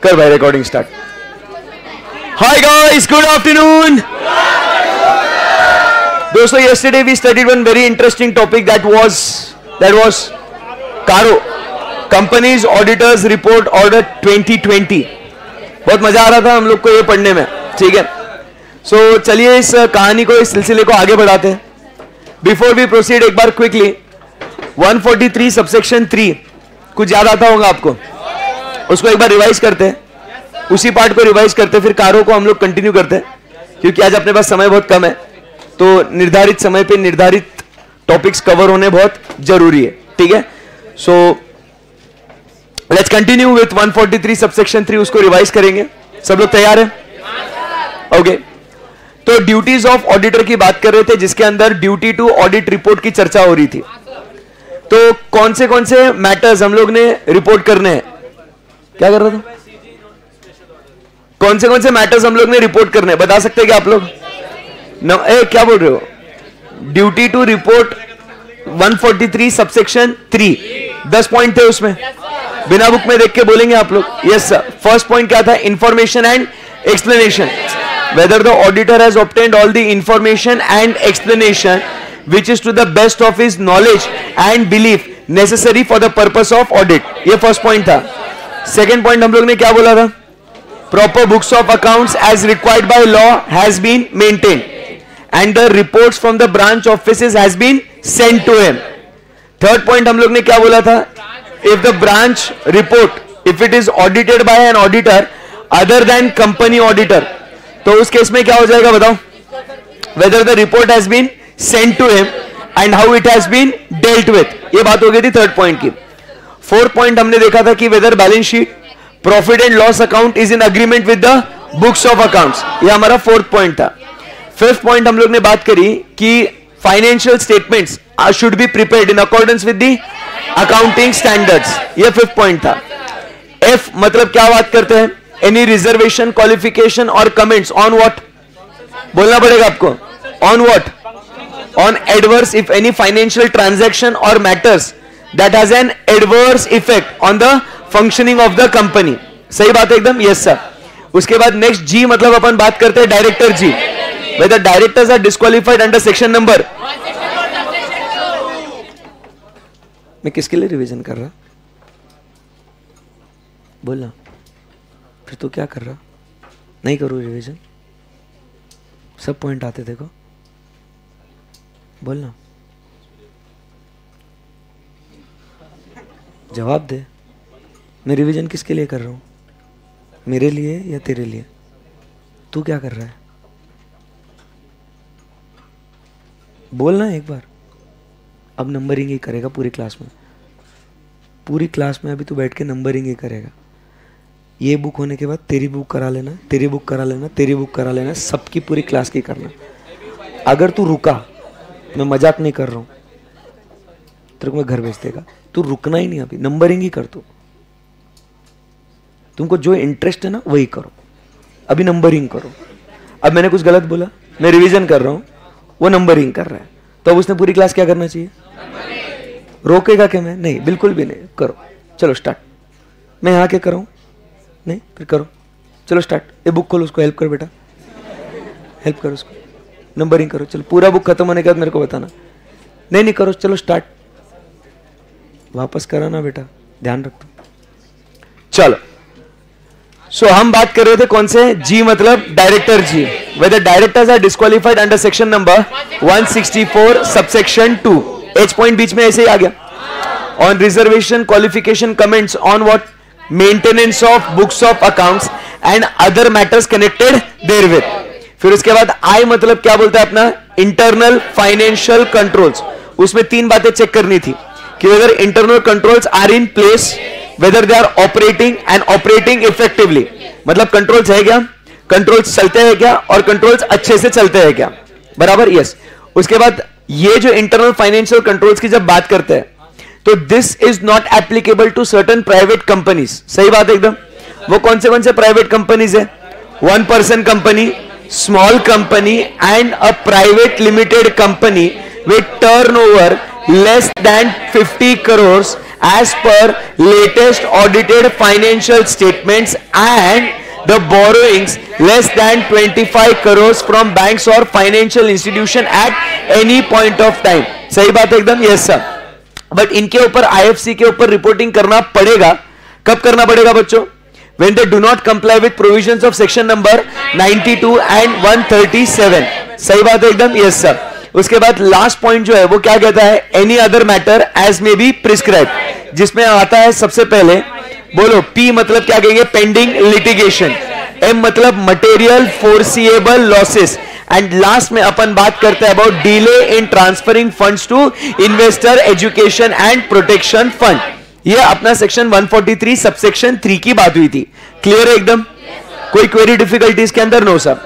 कर भाई recording start. Hi guys, good afternoon. दोस्तों, yesterday we studied one very interesting topic that was कारो, companies auditors report order 2020. बहुत मजा आ रहा था हम लोग को ये पढ़ने में. ठीक है, सो चलिए इस कहानी को, इस सिलसिले को आगे बढ़ाते हैं. बिफोर वी प्रोसीड, एक बार क्विकली 143 सबसेक्शन 3 कुछ याद आता होगा आपको, उसको एक बार रिवाइज करते हैं. उसी पार्ट को रिवाइज करते हैं, फिर कारो को हम लोग कंटिन्यू करते हैं, क्योंकि आज अपने पास समय बहुत कम है. तो निर्धारित समय पे निर्धारित टॉपिक्स कवर होने बहुत जरूरी है. ठीक है, so let's continue with 143 subsection 3. उसको रिवाइज करेंगे. सब लोग तैयार हैं? ओके. तो ड्यूटीज ऑफ ऑडिटर की बात कर रहे थे, जिसके अंदर ड्यूटी टू ऑडिट रिपोर्ट की चर्चा हो रही थी. तो कौन से मैटर्स हम लोग ने रिपोर्ट करने हैं? क्या कर रहा था? कौन से मैटर्स हम लोग ने रिपोर्ट करने हैं, बता सकते हैं क्या आप लोग? क्या बोल रहे हो? Duty to report 143 subsection 3, 10 point थे उसमें. बिना बुक में देख के बोलेंगे आप लोग. Yes sir. फर्स्ट पॉइंट क्या था? Information and explanation. Whether the auditor has obtained all the information and explanation which is to the best of his knowledge and belief necessary for the purpose of audit. ये first point था. Second point हम लोग ने क्या बोला था? Proper books of accounts as required by law has been maintained and the reports from the branch offices has been sent to him. Third point हम लोग ने क्या बोला था? If the branch report, if it is audited by an auditor other than company auditor, तो उस case में क्या हो जाएगा बताओ? Whether the report has been sent to him and how it has been dealt with. ये बात हो गई थी थर्ड पॉइंट की. फोर्थ पॉइंट हमने देखा था कि whether balance sheet, profit and loss account is in agreement with the books of accounts. ये हमारा फोर्थ पॉइंट था. फिफ्थ पॉइंट हम लोग ने बात करी कि financial statements should be prepared in accordance with the accounting standards. ये फिफ्थ पॉइंट था. एफ मतलब क्या बात करते हैं? एनी रिजर्वेशन, क्वालिफिकेशन और कमेंट्स ऑन व्हाट? बोलना पड़ेगा आपको. On what? On adverse if any financial transaction और matters that has an adverse effect on the functioning of the company. सही बात है एकदम. Yes sir. उसके बाद नेक्स्ट जी मतलब अपन बात करते हैं डायरेक्टर जी. Whether directors are disqualified under section number. मैं किसके लिए रिवीजन कर रहा? बोलना. फिर तो क्या कर रहा? नहीं करूँ रिवीजन? सब पॉइंट आते देखो. बोलना. जवाब दे. मैं रिवीजन किसके लिए कर रहा हूं? मेरे लिए या तेरे लिए? तू क्या कर रहा है? बोलना एक बार. अब नंबरिंग ही करेगा पूरी क्लास में. पूरी क्लास में अभी तू बैठ के नंबरिंग ही करेगा. ये बुक होने के बाद तेरी बुक करा लेना, तेरी बुक करा लेना, तेरी बुक करा लेना, सबकी पूरी क्लास की करना. अगर तू रुका, मैं मजाक नहीं कर रहा हूं, तेरे को मैं घर भेज देगा. तू रुकना ही नहीं, अभी नंबरिंग ही कर. तू तुमको जो इंटरेस्ट है ना वही करो. अभी नंबरिंग करो. अब मैंने कुछ गलत बोला, मैं रिवीजन कर रहा हूं, वो नंबरिंग कर रहा है, तो अब उसने पूरी क्लास क्या करना चाहिए? रोकेगा क्या? मैं नहीं, बिल्कुल भी नहीं. करो. चलो स्टार्ट. मैं यहाँ क्या कर रहा हूं? नहीं, फिर करो. चलो स्टार्ट. ये बुक खोलो, उसको हेल्प कर बेटा, हेल्प करो उसको. नंबरिंग करो. चलो पूरा बुक खत्म होने के बाद मेरे को बताना. नहीं करो. चलो स्टार्ट. वापस कराना बेटा, ध्यान रख दो. चलो. सो हम बात कर रहे थे कौन से? जी मतलब डायरेक्टर जी. Whether directors are disqualified under section number 164 subsection 2. H point बीच में ऐसे ही आ गया. On reservation, qualification, comments on what? Maintenance of books of accounts and other matters connected therewith. फिर उसके बाद आई मतलब क्या बोलता है अपना? Internal financial controls. उसमें तीन बातें चेक करनी थी कि whether internal controls are in place, whether they are operating and operating effectively. मतलब कंट्रोल्स है क्या, कंट्रोल्स चलते हैं क्या, और कंट्रोल्स अच्छे से चलते हैं क्या. बराबर. यस. उसके बाद ये जो इंटरनल फाइनेंशियल कंट्रोल्स की जब बात करते हैं, तो this is not applicable to certain private companies. सही बात है एकदम. वो कौन से प्राइवेट कंपनीज है? 1 person company, small company and a private limited company with turnover less than 50 crores as per latest audited financial statements and the borrowings less than 25 crores from banks or financial institution at any point of time. सही बात है एकदम? Yes sir. But इनके ऊपर IFC के ऊपर reporting करना पड़ेगा. कब करना पड़ेगा बच्चों? When they do not comply with provisions of section number 92 and 137. सही बात है एकदम? Yes sir. उसके बाद लास्ट पॉइंट जो है वो क्या कहता है? Any other matter as may be prescribe, जिसमें आता है सबसे पहले बोलो P मतलब क्या कहेंगे? Pending litigation. M मतलब material foreseeable losses. And last में अपन बात करते हैं about delay in transferring funds to investor education and protection fund. ये अपना सेक्शन 143 सबसेक्शन 3 की बात हुई थी. क्लियर है एकदम? कोई क्वेरी डिफिकल्टीज के अंदर? No sir.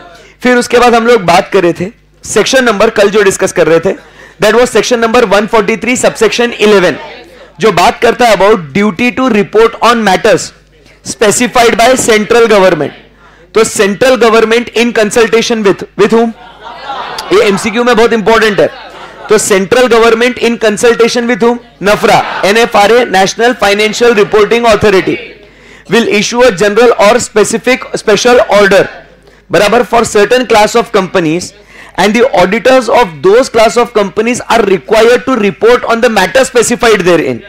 फिर उसके बाद हम लोग बात कर रहे थे सेक्शन नंबर, कल जो डिस्कस कर रहे थे, that was section number 143 subsection 11, जो बात करता है about duty to report on matters specified by central government. तो central government in consultation with whom, ये एमसीक्यू में बहुत इंपॉर्टेंट है. तो central government in consultation with whom? NFRA, NFRA, national financial reporting authority, will issue a general और specific special order बराबर for certain class of companies and the auditors of those class of companies are required to report on the matter specified therein.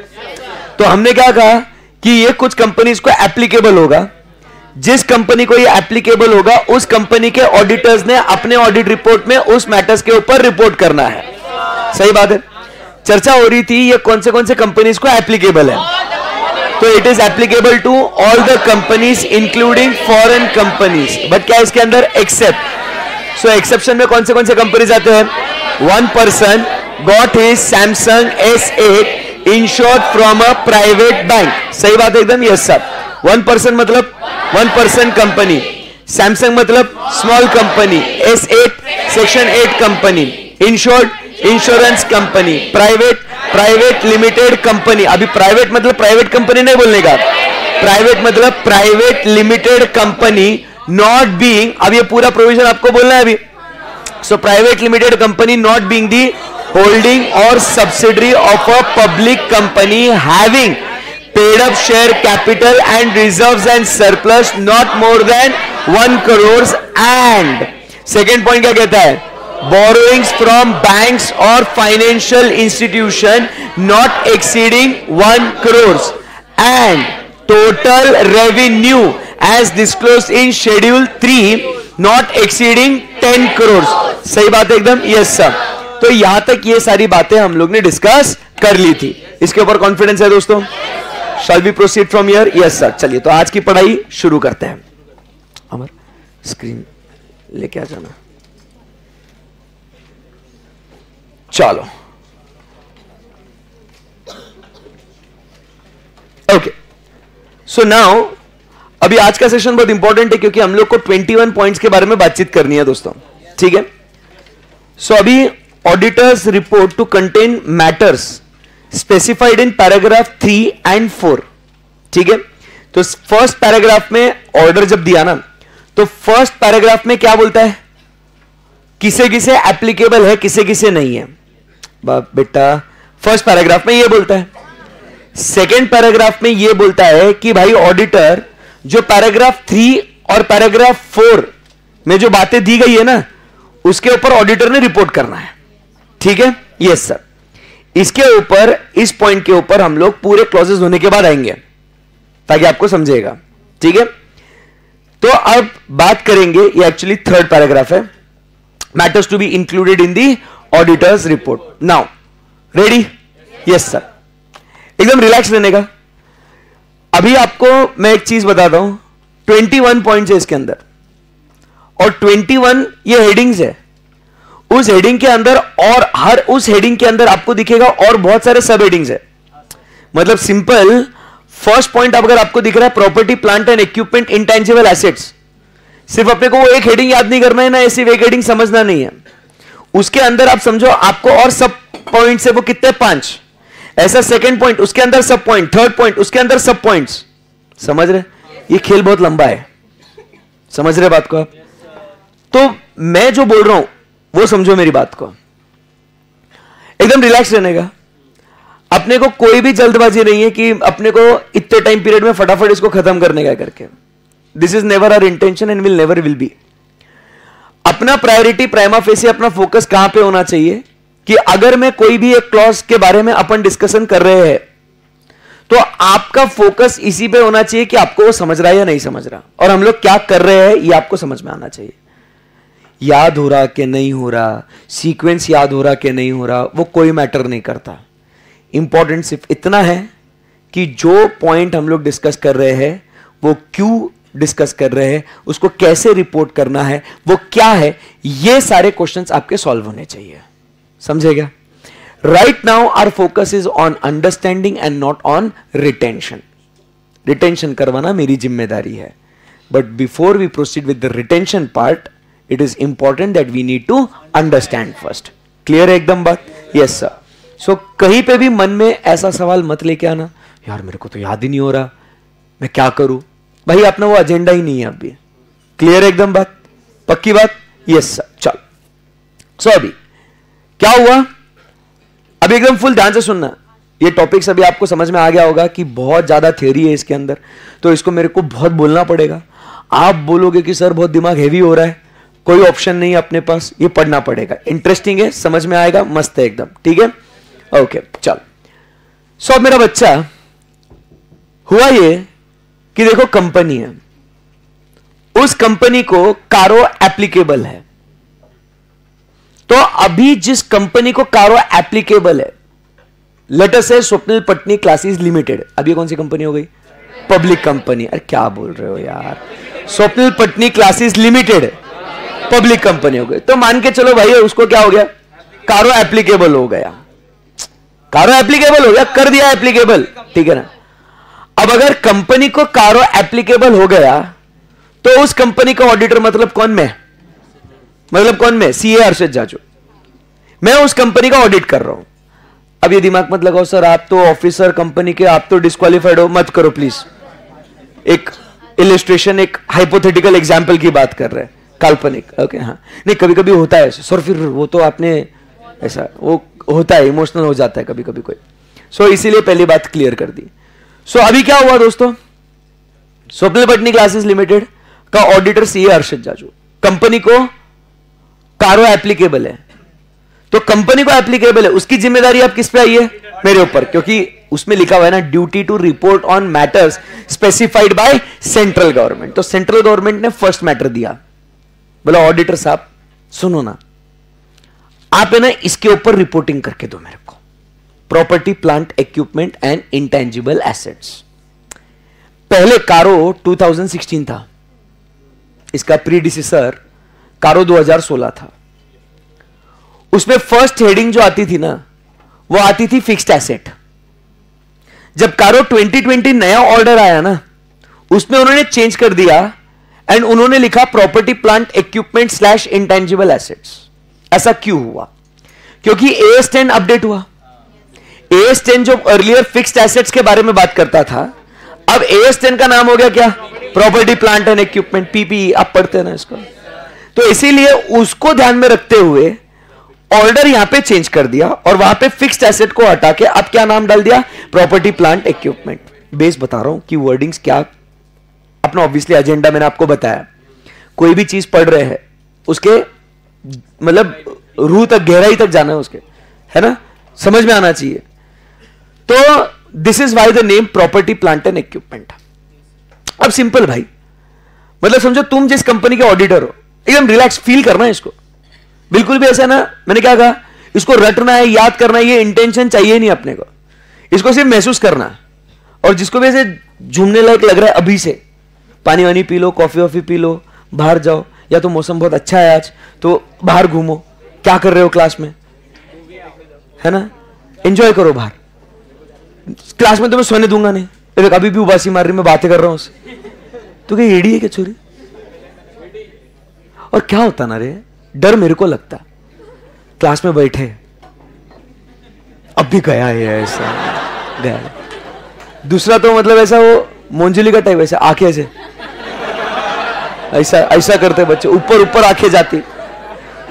तो हमने क्या कहा कि ये कुछ companies को एप्लीकेबल होगा. जिस कंपनी को ये एप्लीकेबल होगा उस कंपनी के ऑडिटर्स ने अपने ऑडिट रिपोर्ट में उस मैटर्स के ऊपर रिपोर्ट करना है. सही बात है. चर्चा हो रही थी ये कौन से कंपनीज को एप्लीकेबल है. तो it is applicable to all the companies including foreign companies. But क्या इसके अंदर? एक्सेप्ट. सो एक्सेप्शन में कौन से कंपनीज आते हैं? One person got his Samsung S8 insured from a private bank. सही बात है एकदम? Yes sir. वन पर्सन मतलब वन पर्सन कंपनी, सैमसंग मतलब small company, S8 section 8 company, insured insurance company, private limited company. अभी private मतलब private company नहीं बोलने का, प्राइवेट मतलब private limited company not being, अब ये पूरा प्रोविजन आपको बोलना है अभी. So private limited company not being the holding और subsidiary of a public company having paid up share capital and reserves and surplus not more than 1 crore. And second point क्या कहता है? बोरोइंग्स फ्रॉम बैंक्स और financial institution not exceeding 1 crore and total revenue as disclosed in schedule 3 not exceeding 10 crores. सही बात है एकदम? Yes sir. तो यहां तक ये सारी बातें हम लोग ने डिस्कस कर ली थी. इसके ऊपर कॉन्फिडेंस है दोस्तों? Shall we proceed from here? Yes sir. चलिए तो आज की पढ़ाई शुरू करते हैं. अमर स्क्रीन लेके आ जाना. चलो ओके. सो नाउ अभी आज का सेशन बहुत इंपॉर्टेंट है क्योंकि हम लोग को 21 पॉइंट्स के बारे में बातचीत करनी है दोस्तों. ठीक है. सो अभी auditors report to contain matters specified in paragraph 3 and 4. ठीक है. तो फर्स्ट पैराग्राफ में ऑर्डर जब दिया ना, तो फर्स्ट पैराग्राफ में क्या बोलता है? किसे किसे एप्लीकेबल है, किसे किसे नहीं है. बाप बेटा फर्स्ट पैराग्राफ में यह बोलता है. सेकेंड पैराग्राफ में यह बोलता है कि भाई ऑडिटर जो पैराग्राफ 3 और पैराग्राफ 4 में जो बातें दी गई है ना, उसके ऊपर ऑडिटर ने रिपोर्ट करना है. ठीक है? Yes sir. इसके ऊपर, इस पॉइंट के ऊपर हम लोग पूरे क्लॉजेस होने के बाद आएंगे ताकि आपको समझेगा. ठीक है. तो अब बात करेंगे, ये एक्चुअली थर्ड पैराग्राफ है, matters to be included in the auditors report. Now ready? Yes sir. एकदम रिलैक्स रहने का. अभी आपको मैं एक चीज बताता हूं. 21 पॉइंट्स है इसके अंदर और 21 ये हेडिंग्स है. उस हेडिंग के अंदर और हर उस हेडिंग के अंदर आपको दिखेगा और बहुत सारे सब हेडिंग्स है. मतलब सिंपल फर्स्ट पॉइंट अगर आपको दिख रहा है property plant and equipment intangible assets, सिर्फ अपने को वो एक हेडिंग याद नहीं करना है ना, सिर्फ एक हेडिंग समझना नहीं है. उसके अंदर आप समझो आपको और सब पॉइंट है वो कितने? 5. ऐसा सेकंड पॉइंट उसके अंदर सब पॉइंट, थर्ड पॉइंट उसके अंदर सब पॉइंट्स. समझ रहे? ये खेल बहुत लंबा है. समझ रहे बात को आप? तो मैं जो बोल रहा हूं वो समझो मेरी बात को. एकदम रिलैक्स रहने का. अपने को कोई भी जल्दबाजी नहीं है कि अपने को इतने टाइम पीरियड में फटाफट इसको खत्म करने का करके. This is never our intention and will never will be. अपना प्रायोरिटी प्राइमा फेसी अपना फोकस कहां पे होना चाहिए कि अगर मैं कोई भी एक क्लॉज के बारे में अपन डिस्कशन कर रहे हैं तो आपका फोकस इसी पे होना चाहिए कि आपको वो समझ रहा है या नहीं समझ रहा, और हम लोग क्या कर रहे हैं ये आपको समझ में आना चाहिए. याद हो रहा कि नहीं हो रहा, सीक्वेंस याद हो रहा कि नहीं हो रहा, वो कोई मैटर नहीं करता. इंपॉर्टेंट सिर्फ इतना है कि जो पॉइंट हम लोग डिस्कस कर रहे हैं वो क्यों डिस्कस कर रहे हैं, उसको कैसे रिपोर्ट करना है, वो क्या है, ये सारे क्वेश्चंस आपके सॉल्व होने चाहिए. समझेगा? Right now our focus is on understanding and not on retention. Retention करवाना मेरी जिम्मेदारी है, but before we proceed with the retention part it is important that we need to understand first. Clear है एकदम बात? Yes sir. सो कहीं पे भी मन में ऐसा सवाल मत लेके आना, यार मेरे को तो याद ही नहीं हो रहा, मैं क्या करूं. भाई अपना वो एजेंडा ही नहीं है अभी. क्लियर है एकदम बात? पक्की बात? Yes sir. चलो, सो अभी क्या हुआ, अभी एकदम फुल ध्यान से सुनना. ये टॉपिक्स अभी आपको समझ में आ गया होगा कि बहुत ज्यादा थ्योरी है इसके अंदर, तो इसको मेरे को बहुत बोलना पड़ेगा. आप बोलोगे कि सर बहुत दिमाग हैवी हो रहा है, कोई ऑप्शन नहीं है अपने पास, ये पढ़ना पड़ेगा. इंटरेस्टिंग है, समझ में आएगा, मस्त है एकदम. ठीक है, ओके चलो. सो अब मेरा बच्चा हुआ ये कि देखो कंपनी है, उस कंपनी को कारो एप्लीकेबल है. तो अभी जिस कंपनी को कारो एप्लीकेबल है, लेट अस से स्वप्निल पटनी क्लासेस लिमिटेड, अभी कौन सी कंपनी हो गई? Public company. अरे क्या बोल रहे हो यार, Swapnil Patni classes limited public company हो गई. तो मान के चलो भाई उसको क्या हो गया, कारो एप्लीकेबल हो गया. कारो एप्लीकेबल हो गया, कर दिया एप्लीकेबल, ठीक है ना. अब अगर कंपनी को कारो एप्लीकेबल हो गया तो उस कंपनी का ऑडिटर मतलब कौन? मैं. मतलब कौन? मैं, सीए हर्षद जाजू. मैं उस कंपनी का ऑडिट कर रहा हूं. अब ये दिमाग मत लगाओ सर आप तो ऑफिसर कंपनी के, आप तो डिस्क्वालिफाइड हो, मत करो प्लीज. एक इलिस्ट्रेशन, एक हाइपोथेटिकल एग्जांपल की बात कर रहे हैं, काल्पनिक. ओके हाँ, नहीं कभी कभी होता है सर, फिर वो तो आपने ऐसा, वो होता है, इमोशनल हो जाता है कभी कभी कोई. सो इसीलिए पहली बात क्लियर कर दी. सो अभी क्या हुआ दोस्तों, स्वप्निल पटनी क्लासेस लिमिटेड का auditor CA Harshad Jaju. Company को कारो एप्लीकेबल है, तो कंपनी को एप्लीकेबल है, उसकी जिम्मेदारी अब किस पे आई है? मेरे ऊपर, क्योंकि उसमें लिखा हुआ है ना duty to report on matters specified by central government. तो सेंट्रल गवर्नमेंट ने फर्स्ट मैटर दिया, बोला ऑडिटर साहब सुनो ना, आप है ना इसके ऊपर रिपोर्टिंग करके दो मेरे को, property plant equipment and intangible assets. पहले कारो 2016 था, इसका प्रीडिसेसर कारो 2016 था. उसमें फर्स्ट हेडिंग जो आती थी ना, वो आती थी फिक्स्ड एसेट. जब कारो 2020 नया ऑर्डर आया ना, उसमें उन्होंने चेंज कर दिया एंड उन्होंने लिखा property plant equipment slash intangible assets. ऐसा क्यों हुआ? क्योंकि AS 10 अपडेट हुआ. AS 10 जो अर्लियर फिक्स्ड एसेट्स के बारे में बात करता था, अब AS 10 का नाम हो गया क्या? Property plant and equipment, PPE. आप पढ़ते हैं ना इसको. तो इसीलिए उसको ध्यान में रखते हुए ऑर्डर यहां पे चेंज कर दिया और वहां पे फिक्स्ड एसेट को हटा के अब क्या नाम डाल दिया? Property plant equipment. बेस बता रहा हूं कि वर्डिंग्स क्या, अपना ऑब्वियसली एजेंडा मैंने आपको बताया. कोई भी चीज पढ़ रहे हैं उसके मतलब रूह तक, गहराई तक जाना है उसके, है ना, समझ में आना चाहिए. तो this is why the name property plant and equipment. अब सिंपल भाई, मतलब समझो तुम जिस कंपनी के ऑडिटर हो, एकदम रिलैक्स फील करना है इसको. बिल्कुल भी ऐसा ना, मैंने क्या कहा, इसको रटना है, याद करना है, ये इंटेंशन चाहिए नहीं अपने को. इसको सिर्फ महसूस करना है. और जिसको भी ऐसे झूमने लायक लग रहा है अभी से, पानी वानी P low, coffee वॉफी P low, बाहर जाओ, या तो मौसम बहुत अच्छा है आज तो बाहर घूमो. क्या कर रहे हो क्लास में, है ना, एंजॉय करो बाहर. क्लास में तो मैं सोने दूंगा नहीं, देख अभी भी उबासी मार रही, मैं बातें कर रहा हूं उससे. तो क्या एडी है क्या छोरी? और क्या होता ना रे, डर मेरे को लगता, क्लास में बैठे अब भी गया है ऐसा गया. दूसरा तो मतलब ऐसा वो मोंजली का टाइप, ऐसा आंखें ऐसे ऐसा ऐसा करते बच्चे, ऊपर ऊपर आंखें जाती.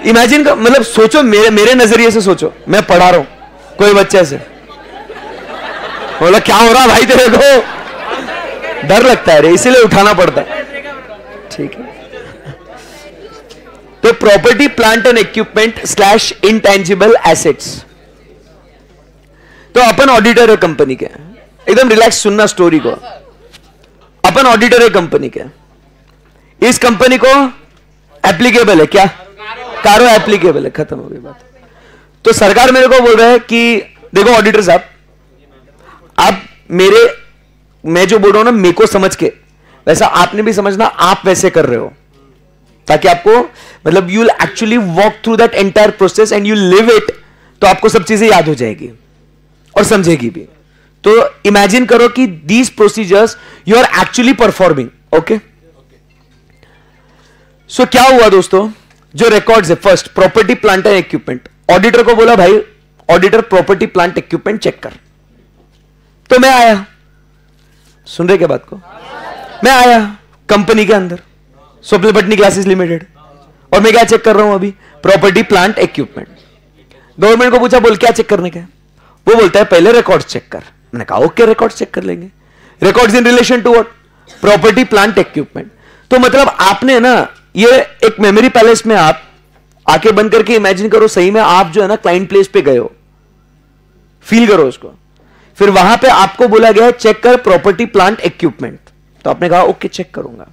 इमेजिन मतलब सोचो, मेरे नजरिए से सोचो, मैं पढ़ा रहा हूं, कोई बच्चे ऐसे बोला क्या हो रहा भाई तेरे को, डर लगता है रे, इसीलिए उठाना पड़ता है। ठीक है, तो property plant and equipment slash intangible assets. तो अपन ऑडिटर है कंपनी के, एकदम रिलैक्स सुनना स्टोरी को। अपन ऑडिटर है कंपनी के, इस कंपनी को एप्लीकेबल है क्या, कारो एप्लीकेबल है, खत्म हो गई बात। तो सरकार मेरे को बोल रहा है कि देखो ऑडिटर साहब, आप मैं जो बोल रहा हूं ना, मेरे को समझ के वैसा आपने भी समझना, आप वैसे कर रहे हो ताकि आपको मतलब you will actually walk through that entire process and you live it, तो आपको सब चीजें याद हो जाएगी और समझेगी भी। तो इमेजिन करो कि these procedures you are actually performing. Okay, so क्या हुआ दोस्तों, जो रिकॉर्ड्स है, first property plant and equipment, auditor को बोला भाई auditor property plant equipment check कर। तो मैं आया, सुन रहे क्या बात को, मैं आया कंपनी के अंदर स्वप्न पटनी ग्लासेस लिमिटेड, और मैं क्या चेक कर रहा हूं अभी, प्रॉपर्टी प्लांट इक्विपमेंट। गवर्नमेंट को पूछा बोल क्या चेक करने का है, वो बोलता है पहले रिकॉर्ड्स चेक कर। मैंने कहा ओके रिकॉर्ड्स चेक कर लेंगे। Records in relation to what, property plant equipment. तो मतलब आपने ना ये एक मेमोरी पैलेस में आप आंखें बंद करके इमेजिन करो, सही में आप जो है ना क्लाइंट प्लेस पे गए हो, फील करो उसको। फिर वहां पे आपको बोला गया चेक कर प्रॉपर्टी प्लांट इक्विपमेंट, तो आपने कहा ओके चेक करूंगा।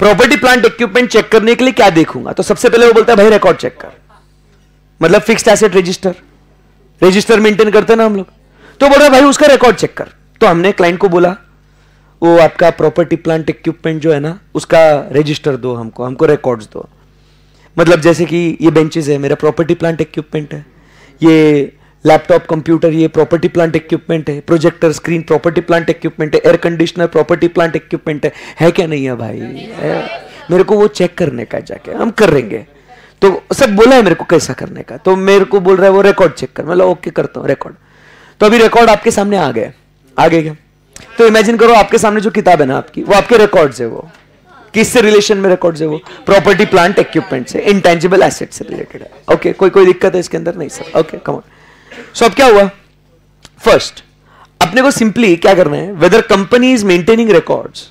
प्रॉपर्टी प्लांट इक्विपमेंट चेक करने के लिए क्या देखूंगा, तो सबसे पहले वो बोलता है भाई रिकॉर्ड चेक कर, मतलब फिक्स्ड एसेट रजिस्टर मेंटेन करते हैं ना हम लोग, तो बोल रहा भाई उसका रिकॉर्ड चेक कर। तो हमने क्लाइंट को बोला वो आपका प्रॉपर्टी प्लांट इक्विपमेंट जो है ना उसका रजिस्टर दो, हमको रिकॉर्ड्स दो। मतलब जैसे कि ये बेंचेस है मेरा प्रॉपर्टी प्लांट इक्विपमेंट है, ये लैपटॉप कंप्यूटर ये प्रॉपर्टी प्लांट इक्विपमेंट है, projector screen property plant equipment है, air conditioner property plant equipment है क्या नहीं है भाई, है? मेरे को वो चेक करने का, जाके हम करेंगे। तो सब बोला है मेरे को कैसा करने का, तो मेरे को बोल रहा है वो रिकॉर्ड चेक कर। मतलब ओके करता हूँ रिकॉर्ड। तो अभी रिकॉर्ड आपके सामने आ गए क्या, तो इमेजिन करो आपके सामने जो किताब है ना आपकी, वो आपके रिकॉर्ड्स है, वो किससे रिलेशन में रिकॉर्ड्स है, वो प्रॉपर्टी प्लांट इक्विपमेंट से, इंटेंजिबल एसेट से रिलेटेड है। ओके, कोई दिक्कत है इसके अंदर, नहीं सर, ओके कम ऑन। सो अब क्या हुआ, फर्स्ट अपने को सिंपली क्या करना है, whether company is maintaining records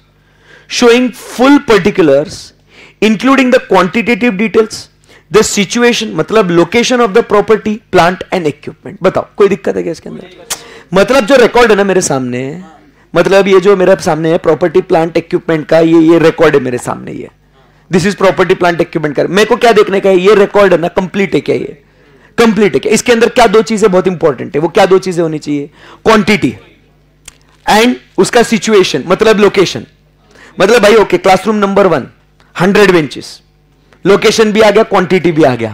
showing full particulars including the quantitative details, the situation मतलब location of the property plant and equipment. बताओ कोई दिक्कत है क्या इसके अंदर? मतलब जो रिकॉर्ड है ना मेरे सामने, मतलब ये जो मेरे सामने है प्रॉपर्टी प्लांट इक्विपमेंट का, ये रिकॉर्ड है मेरे सामने, ये this is property plant equipment का। मेरे को क्या देखने का है, ये रिकॉर्ड है ना कंप्लीट है क्या, ये कंप्लीट है क्या? इसके अंदर क्या दो चीजें बहुत इंपॉर्टेंट है, वो क्या दो चीजें होनी चाहिए, क्वांटिटी एंड उसका सिचुएशन मतलब लोकेशन। मतलब भाई okay classroom number 1 100 benches, location भी आ गया क्वांटिटी भी आ गया।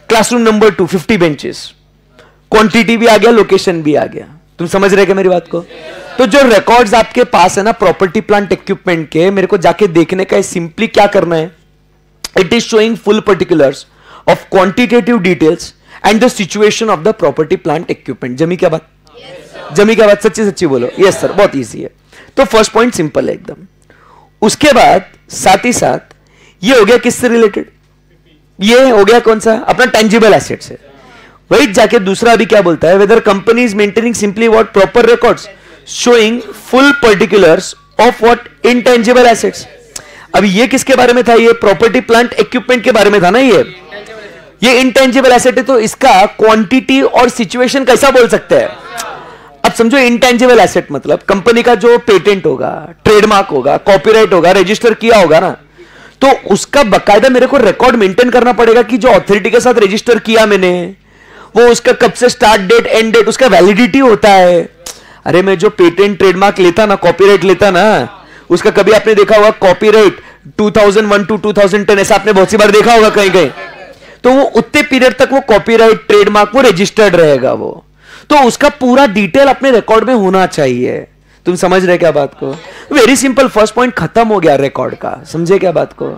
क्लासरूम नंबर 2 50 बेंचेस, क्वांटिटी भी आ गया लोकेशन भी आ गया। तुम समझ रहे क्या मेरी बात को? तो जो रिकॉर्ड्स आपके पास है ना प्रॉपर्टी प्लांट इक्विपमेंट के, मेरे को जाके देखने का है, सिंपली क्या करना है, it is showing full particulars of quantitative details and the situation of the property plant equipment. जमी क्या बात? जमी क्या बात? सच्ची सच्ची बोलो। यस सर, बहुत इजी है। तो फर्स्ट पॉइंट सिंपल है एकदम। उसके बाद साथ ही साथ ये हो गया किससे रिलेटेड, ये हो गया कौन सा, अपना टेंजिबल एसेट से। वही जाके दूसरा अभी क्या बोलता है, whether company is maintaining simply what proper records showing full particulars of what intangible assets. अभी ये किसके बारे में था, ये प्रॉपर्टी प्लांट इक्विपमेंट के बारे में था ना। ये इंटेंजिबल एसेट है, तो इसका क्वांटिटी और सिचुएशन कैसा बोल सकते हैं? अब समझो इंटेंजिबल एसेट मतलब कंपनी का जो पेटेंट होगा, ट्रेडमार्क होगा, कॉपीराइट होगा, रजिस्टर किया होगा ना, तो उसका बकायदा मेरे को रिकॉर्ड मेंटेन करना पड़ेगा कि जो अथॉरिटी के साथ रजिस्टर किया मैंने, वो उसका कब से स्टार्ट डेट एंड डेट, उसका वैलिडिटी होता है। अरे मैं जो पेटेंट ट्रेडमार्क लेता ना, कॉपीराइट लेता ना, उसका कभी आपने देखा होगा कॉपीराइट 2001 to 2010, ऐसा आपने बहुत सी बार देखा होगा कहीं कहीं। तो वो उतने पीरियड तक वो कॉपीराइट ट्रेडमार्क वो रजिस्टर्ड रहेगा वो, तो उसका पूरा डिटेल अपने रिकॉर्ड में होना चाहिए। तुम समझ रहे क्या बात को? वेरी सिंपल, फर्स्ट पॉइंट खत्म हो गया रिकॉर्ड का। समझे क्या बात को?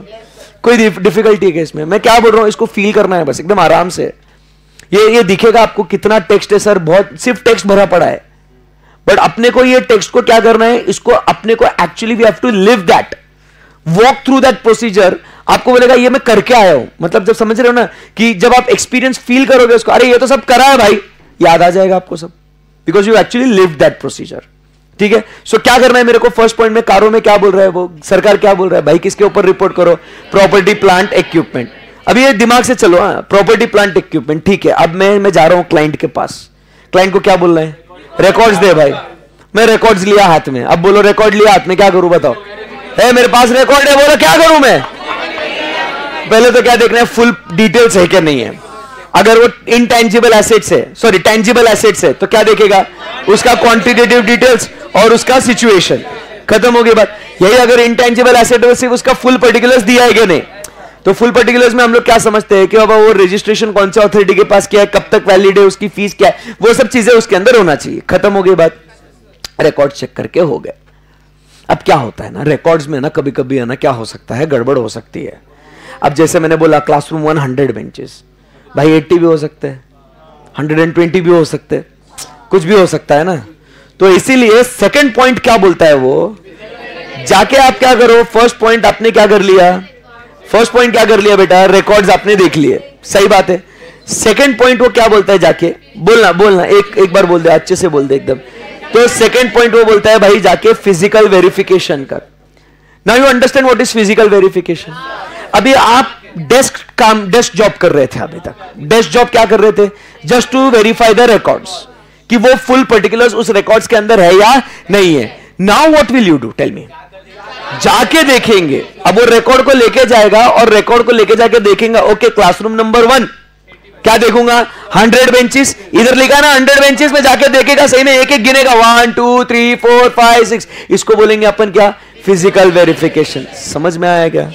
कोई डिफिकल्टी है इसमें? मैं क्या बोल रहा हूं, इसको फील करना है बस एकदम आराम से। ये दिखेगा आपको कितना टेक्स्ट है सर, बहुत सिर्फ टेक्स्ट भरा पड़ा है, बट अपने को ये टेक्स्ट को क्या करना है, इसको अपने को actually we have to live that, walk through that procedure. आपको बोलेगा ये मैं करके आया हूं, मतलब जब समझ रहे हो ना कि जब आप एक्सपीरियंस फील करोगे उसको, अरे ये तो सब करा है भाई, याद आ जाएगा आपको सब। Because you actually lived that procedure. ठीक है, सो क्या करना है मेरे को? फर्स्ट पॉइंट में कारों में क्या बोल रहा है वो सरकार, क्या बोल रहा है भाई, किसके ऊपर रिपोर्ट करो? Property plant equipment. अभी ये दिमाग से चलो, हाँ, प्रॉपर्टी प्लांट इक्विपमेंट, ठीक है। अब मैं जा रहा हूं क्लाइंट के पास, क्लाइंट को क्या बोल रहे हैं? रिकॉर्ड्स दे भाई। मैं रिकॉर्ड्स लिया हाथ में, अब बोलो रिकॉर्ड लिया हाथ में, क्या करूं बताओ? मेरे पास रिकॉर्ड है, बोलो क्या करूं मैं? पहले तो क्या देखना है, फुल डिटेल्स है क्या नहीं है। अगर वो इनटेंजिबल एसेट्स है, सॉरी टेंजिबल एसेट्स है, तो क्या देखेगा? उसका क्वांटिटेटिव डिटेल्स और उसका सिचुएशन, खत्म हो गई बात। यही अगर इनटेंजिबल एसेट है, सिर्फ उसका फुल पर्टिकुलर्स दिया है कि नहीं, तो फुल पर्टिकुलर्स में हम लोग क्या समझते हैं कि बाबा वो रजिस्ट्रेशन कौन से अथॉरिटी के पास किया है, कब तक वैलिड है, उसकी फीस क्या है, वो सब चीजें उसके अंदर होना चाहिए। खत्म हो गई बात, रिकॉर्ड चेक करके हो गए। अब क्या होता है ना, रिकॉर्ड्स में ना कभी कभी है ना क्या हो सकता है, गड़बड़ हो सकती है। अब जैसे मैंने बोला क्लासरूम 100 बेंचेस, भाई 80 भी हो सकते हैं, 120 भी हो सकते हैं, कुछ भी हो सकता है ना। तो इसीलिए सेकंड पॉइंट क्या बोलता है वो, जाके आप क्या करो, फर्स्ट पॉइंट आपने क्या कर लिया, फर्स्ट पॉइंट क्या कर लिया बेटा, रिकॉर्ड्स आपने देख लिए, सही बात है। सेकंड पॉइंट वो क्या बोलता है, जाके बोलना एक बार बोल दे, अच्छे से बोल दे एकदम। तो सेकंड पॉइंट वो बोलता है भाई जाके फिजिकल वेरिफिकेशन कर। Now you understand what is physical verification. अभी आप डेस्क जॉब कर रहे थे, अभी तक डेस्क जॉब क्या कर रहे थे, just to verify the records कि वो फुल पर्टिकुलर्स उस रिकॉर्ड्स के अंदर है या नहीं है। Now what will you do, tell me. जाके देखेंगे, अब वो रिकॉर्ड को लेके जाएगा और रिकॉर्ड को लेके जाके देखेंगे, ओके क्लासरूम नंबर 1 क्या देखूंगा, 100 बेंचेस, इधर लिखा ना 100 बेंचेस में, जाके देखेगा सही में, एक एक गिनेगा 1 2 3 4 5 6, इसको बोलेंगे अपन क्या, फिजिकल वेरिफिकेशन। समझ में आया क्या?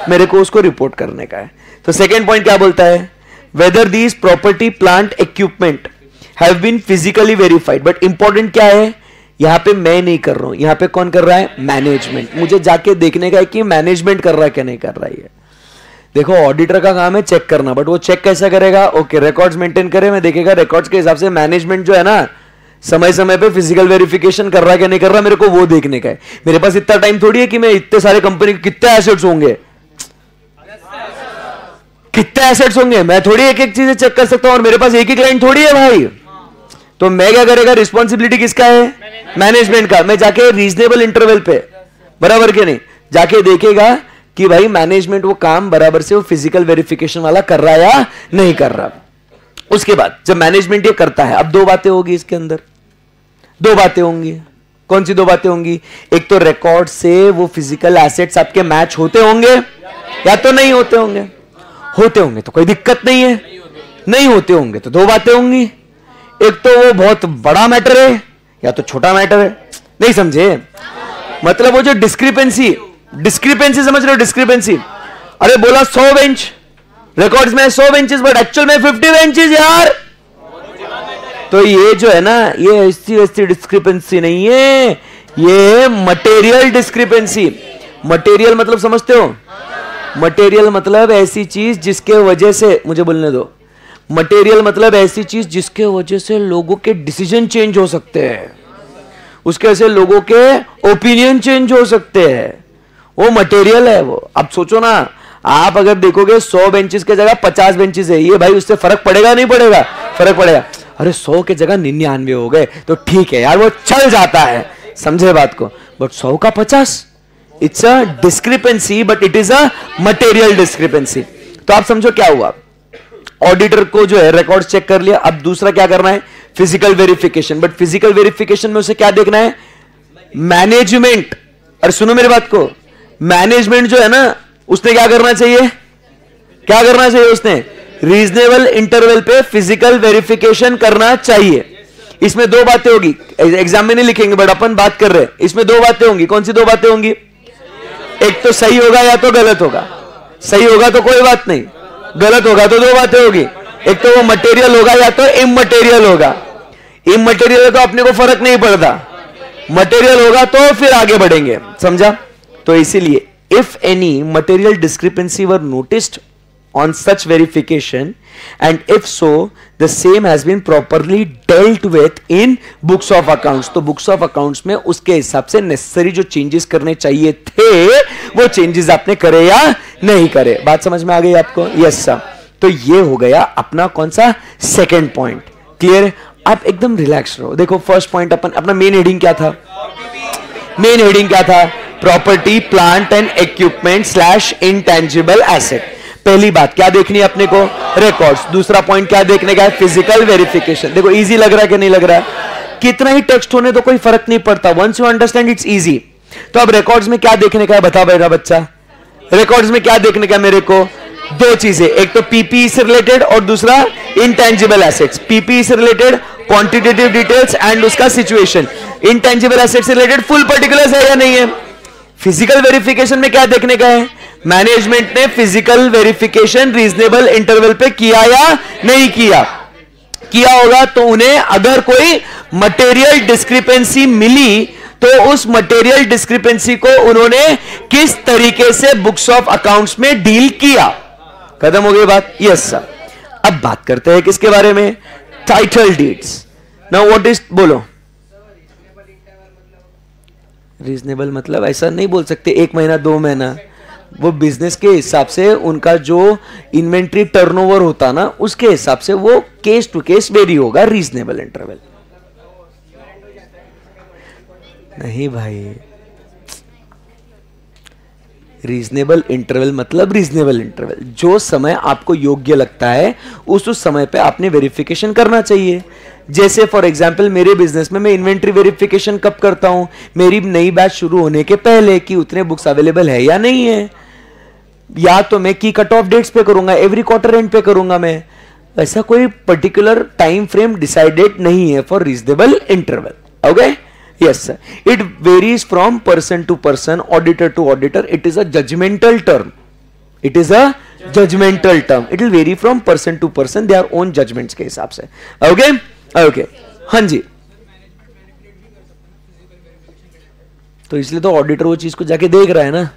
मेरे को उसको रिपोर्ट करने का है। तो सेकेंड पॉइंट क्या बोलता है, whether these property plant equipment have been physically verified. But important क्या है, यहां पे मैं नहीं कर रहा हूं, यहां पे कौन कर रहा है, मैनेजमेंट। मुझे जाके देखने का है कि मैनेजमेंट कर रहा है क्या नहीं कर रहा है। देखो ऑडिटर का काम है चेक करना, बट वो चेक कैसे करेगा, ओके रिकॉर्ड्स मेंटेन करे, मैं देखेगा रिकॉर्ड्स के हिसाब से। मैनेजमेंट जो है ना, समय समय पे फिजिकल वेरिफिकेशन कर रहा है क्या नहीं कर रहा, मेरे को वो देखने का है। मेरे पास इतना टाइम थोड़ी है कि मैं इतने सारे कंपनी के कितने एसेट्स होंगे, कितने एसेट्स होंगे, मैं थोड़ी एक एक चीजें चेक कर सकता हूं, और मेरे पास एक ही क्लाइंट थोड़ी है भाई। तो मैं क्या करेगा, रिस्पॉन्सिबिलिटी किसका है, मैनेजमेंट का। मैं जाके रीजनेबल इंटरवल पे, बराबर के नहीं, जाके देखेगा कि भाई मैनेजमेंट वो काम बराबर से वो फिजिकल वेरिफिकेशन वाला कर रहा है या नहीं कर रहा। उसके बाद जब मैनेजमेंट ये करता है, अब दो बातें होगी इसके अंदर, दो बातें होंगी। कौन सी दो बातें होंगी, एक तो रिकॉर्ड से वो फिजिकल एसेट्स आपके मैच होते होंगे या तो नहीं होते होंगे। होते होंगे तो कोई दिक्कत नहीं है, नहीं होते होंगे तो दो बातें होंगी, एक तो वो बहुत बड़ा मैटर है या तो छोटा मैटर है। नहीं समझे, मतलब वो जो डिस्क्रिपेंसी समझ रहे हो, डिस्क्रिपेंसी। अरे बोला 100 बेंच, रिकॉर्ड्स में 100 बेंचेस, बट एक्चुअल में 50 बेंचेस यार। तो ये जो है ना, ये ऐसी डिस्क्रिपेंसी नहीं है, ये मटेरियल डिस्क्रिपेंसी। मटेरियल मतलब समझते हो, मटेरियल मतलब ऐसी चीज जिसके वजह से, मुझे बोलने दो, मटेरियल मतलब ऐसी चीज जिसके वजह से लोगों के डिसीजन चेंज हो सकते हैं, उसके वजह से लोगों के ओपिनियन चेंज हो सकते हैं, वो मटेरियल है वो। अब सोचो ना, आप अगर देखोगे 100 बेंचेस के जगह 50 बेंचेस है, ये भाई उससे फर्क पड़ेगा नहीं पड़ेगा, फर्क पड़ेगा। अरे 100 के जगह 99 हो गए तो ठीक है यार, वो चल जाता है, समझे बात को। बट 100 का 50, it's a discrepancy, but it is a material discrepancy. तो आप समझो क्या हुआ, ऑडिटर को जो है रिकॉर्ड चेक कर लिया। अब दूसरा क्या करना है, physical verification. But physical verification में उसे क्या देखना है, मैनेजमेंट। अरे सुनो मेरी बात को, मैनेजमेंट जो है ना, उसने क्या करना चाहिए, क्या करना चाहिए, उसने रीजनेबल इंटरवल पे फिजिकल वेरिफिकेशन करना चाहिए। इसमें दो बातें होगी, एग्जाम में नहीं लिखेंगे बट अपन बात कर रहे हैं, इसमें दो बातें होंगी। कौन सी दो बातें होंगी, एक तो सही होगा या तो गलत होगा। सही होगा तो कोई बात नहीं, गलत होगा तो दो बातें होगी, एक तो वो मटेरियल होगा या तो इमटेरियल होगा। इमटेरियल तो अपने को फर्क नहीं पड़ता, मटेरियल होगा तो फिर आगे बढ़ेंगे, समझा। तो इसीलिए if any material discrepancy were noticed on such verification and if so the same has been properly dealt with in books of accounts। तो books of accounts में उसके हिसाब से necessary जो changes करने चाहिए थे वो changes आपने करे या नहीं करे। बात समझ में आ गई आपको, यस सर। तो ये हो गया अपना कौन सा, सेकेंड पॉइंट, क्लियर। आप एकदम रिलैक्स रहो। देखो फर्स्ट पॉइंट अपना मेन हेडिंग क्या था? मेन हेडिंग क्या था? Property plant and equipment slash intangible asset. पहली बात क्या देखनी है अपने को? रिकॉर्ड्स। दूसरा पॉइंट क्या देखने का है? Physical verification. देखो इजी लग रहा है कि नहीं लग रहा है? कितना ही टेक्स्ट होने तो कोई फर्क नहीं पड़ता, once you understand it's easy. तो अब रिकॉर्ड्स में क्या देखने का है बता मेरा बच्चा? रिकॉर्ड्स में क्या देखने का है मेरे को? दो चीजें, एक तो पीपीई से रिलेटेड और दूसरा इंटेंजिबल एसेट्स। पीपीई से रिलेटेड क्वांटिटेटिव डिटेल्स एंड उसका सिचुएशन। इंटेंजिबल एसेट्स से रिलेटेड फुल पर्टिकुलर्स है या नहीं है? फिजिकल वेरिफिकेशन में क्या देखने का है? मैनेजमेंट ने फिजिकल वेरिफिकेशन रीजनेबल इंटरवल पे किया या नहीं किया? किया होगा तो उन्हें अगर कोई मटेरियल डिस्क्रिपेंसी मिली तो उस मटेरियल डिस्क्रिपेंसी को उन्होंने किस तरीके से बुक्स ऑफ अकाउंट्स में डील किया। खत्म हो गई बात? Yes sir. अब बात करते हैं किसके बारे में? Title deeds. Now what is, बोलो। रीजनेबल मतलब ऐसा नहीं बोल सकते 1 महीना 2 महीना, वो बिजनेस के हिसाब से उनका जो इन्वेंट्री टर्नओवर होता ना उसके हिसाब से वो केस टू केस वेरी होगा। रीजनेबल इंटरवल नहीं भाई, रीजनेबल इंटरवल मतलब रीजनेबल इंटरवल, जो समय आपको योग्य लगता है उस समय पे आपने वेरिफिकेशन करना चाहिए। जैसे फॉर एग्जांपल मेरे बिजनेस में मैं इन्वेंट्री वेरिफिकेशन कब करता हूं? मेरी नई बैच शुरू होने के पहले कि उतने बुक्स अवेलेबल है या नहीं है, या तो मैं की कट ऑफ डेट्स पे करूंगा, एवरी क्वार्टर एंड पे करूंगा मैं। ऐसा कोई पर्टिकुलर टाइम फ्रेम डिसाइडेड नहीं है for reasonable interval. Okay, yes sir. It varies from person to person, auditor to auditor. It is a judgmental term. It is a judgmental term. It will vary from person to person, their own judgements के हिसाब से। Okay okay, हाँ जी। तो इसलिए तो auditor वो चीज को जाके देख रहा है ना।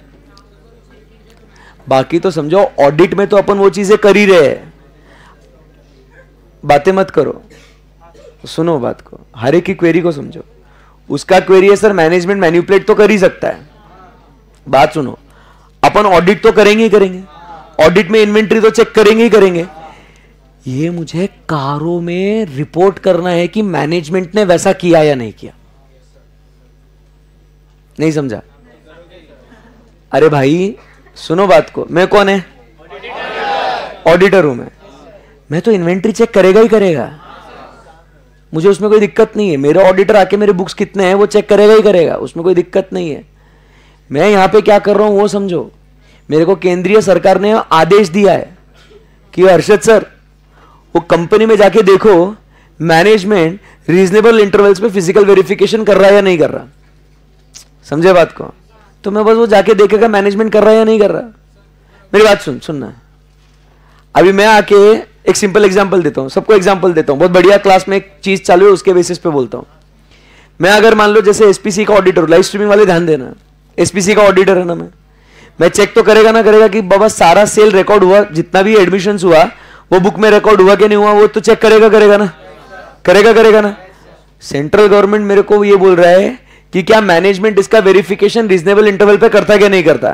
बाकी तो समझो ऑडिट में तो अपन वो चीजें कर ही रहे हैं। बातें मत करो, सुनो बात को, हर एक की क्वेरी को समझो। उसका क्वेरी है सर मैनेजमेंट मैनिपुलेट तो कर ही सकता है। बात सुनो, अपन ऑडिट तो करेंगे ही करेंगे, ऑडिट में इन्वेंट्री तो चेक करेंगे ही करेंगे। ये मुझे कारों में रिपोर्ट करना है कि मैनेजमेंट ने वैसा किया या नहीं किया। नहीं समझा? अरे भाई सुनो बात को, मैं कौन है? ऑडिटर हूं मैं तो इन्वेंट्री चेक करेगा ही करेगा, मुझे उसमें कोई दिक्कत नहीं है। मेरा ऑडिटर आके मेरे बुक्स कितने हैं वो चेक करेगा ही करेगा, उसमें कोई दिक्कत नहीं है। मैं यहां पे क्या कर रहा हूं वो समझो। मेरे को केंद्रीय सरकार ने आदेश दिया है कि हर्षद सर वो कंपनी में जाके देखो मैनेजमेंट रीजनेबल इंटरवल्स पे फिजिकल वेरिफिकेशन कर रहा है या नहीं कर रहा। समझे बात को? तो मैं बस वो जाके देखेगा मैनेजमेंट कर रहा है या नहीं कर रहा। मेरी बात सुनना। अभी मैं आके एक सिंपल एग्जांपल देता हूं, सबको एग्जांपल देता हूं। बहुत बढ़िया क्लास में एक चीज चालू है उसके बेसिस पे बोलता हूं। मैं अगर मान लो जैसे एसपीसी का ऑडिटर, लाइव स्ट्रीमिंग वाले ध्यान देना, एसपीसी का ऑडिटर है ना, मैं चेक तो करेगा ना करेगा कि बाबा सारा सेल रिकॉर्ड हुआ, जितना भी एडमिशन हुआ वो बुक में रिकॉर्ड हुआ कि नहीं हुआ, वो तो चेक करेगा ना, करेगा ना। सेंट्रल गवर्नमेंट मेरे को ये बोल रहा है कि क्या मैनेजमेंट इसका वेरिफिकेशन रीजनेबल इंटरवल पे करता है कि नहीं करता।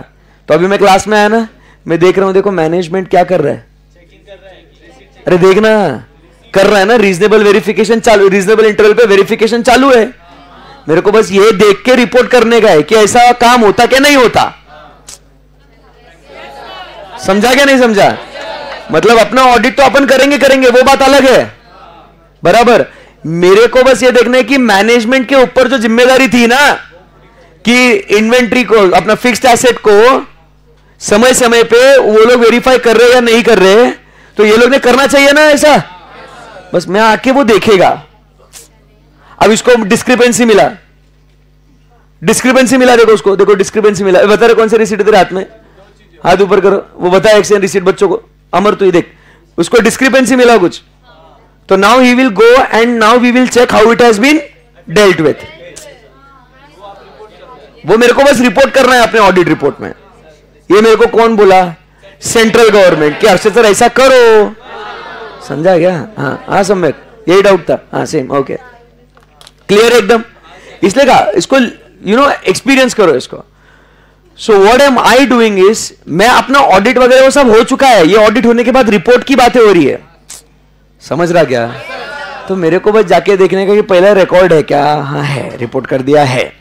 तो अभी मैं क्लास में आया ना, मैं देख रहा हूं, देखो मैनेजमेंट क्या कर रहा है, अरे देखना कर रहा है ना, रीजनेबल वेरिफिकेशन चालू, रीजनेबल इंटरवल पे वेरिफिकेशन चालू है। मेरे को बस ये देख के रिपोर्ट करने का है कि ऐसा काम होता क्या नहीं होता। समझा क्या नहीं समझा? मतलब अपना ऑडिट तो अपन करेंगे वो बात अलग है, बराबर। मेरे को बस ये देखना है कि मैनेजमेंट के ऊपर जो जिम्मेदारी थी ना कि इन्वेंट्री को, अपना फिक्स्ड एसेट को समय समय पे वो लोग वेरीफाई कर रहे हैं या नहीं कर रहे, तो ये लोग ने करना चाहिए ना ऐसा। बस मैं आके वो देखेगा। अब इसको डिस्क्रिपेंसी मिला, देखो उसको, देखो डिस्क्रिपेंसी मिला। बता रहे कौन सी रिसीट तेरे हाथ में, हाथ ऊपर करो, वो बता एक्सचेंज रिसीट बच्चों को। अमर तू देख, उसको डिस्क्रिपेंसी मिला कुछ, तो now he will go and now we will check how it has been dealt with. वो मेरे को बस रिपोर्ट करना है अपने ऑडिट रिपोर्ट में। ये मेरे को कौन बोला? सेंट्रल गवर्नमेंट, कि हर्षद सर ऐसा करो। समझा क्या? हाँ सम्यक, यही डाउट था। हाँ सेम, ओके क्लियर एकदम। इसलिए कहा इसको एक्सपीरियंस करो इसको। So what am I doing is, मैं अपना ऑडिट वगैरह वो सब हो चुका है, ये ऑडिट होने के बाद रिपोर्ट की बातें हो रही है। समझ रहा क्या? तो मेरे को बस जाके देखने का कि पहला रिकॉर्ड है क्या, हाँ है, रिपोर्ट कर दिया है।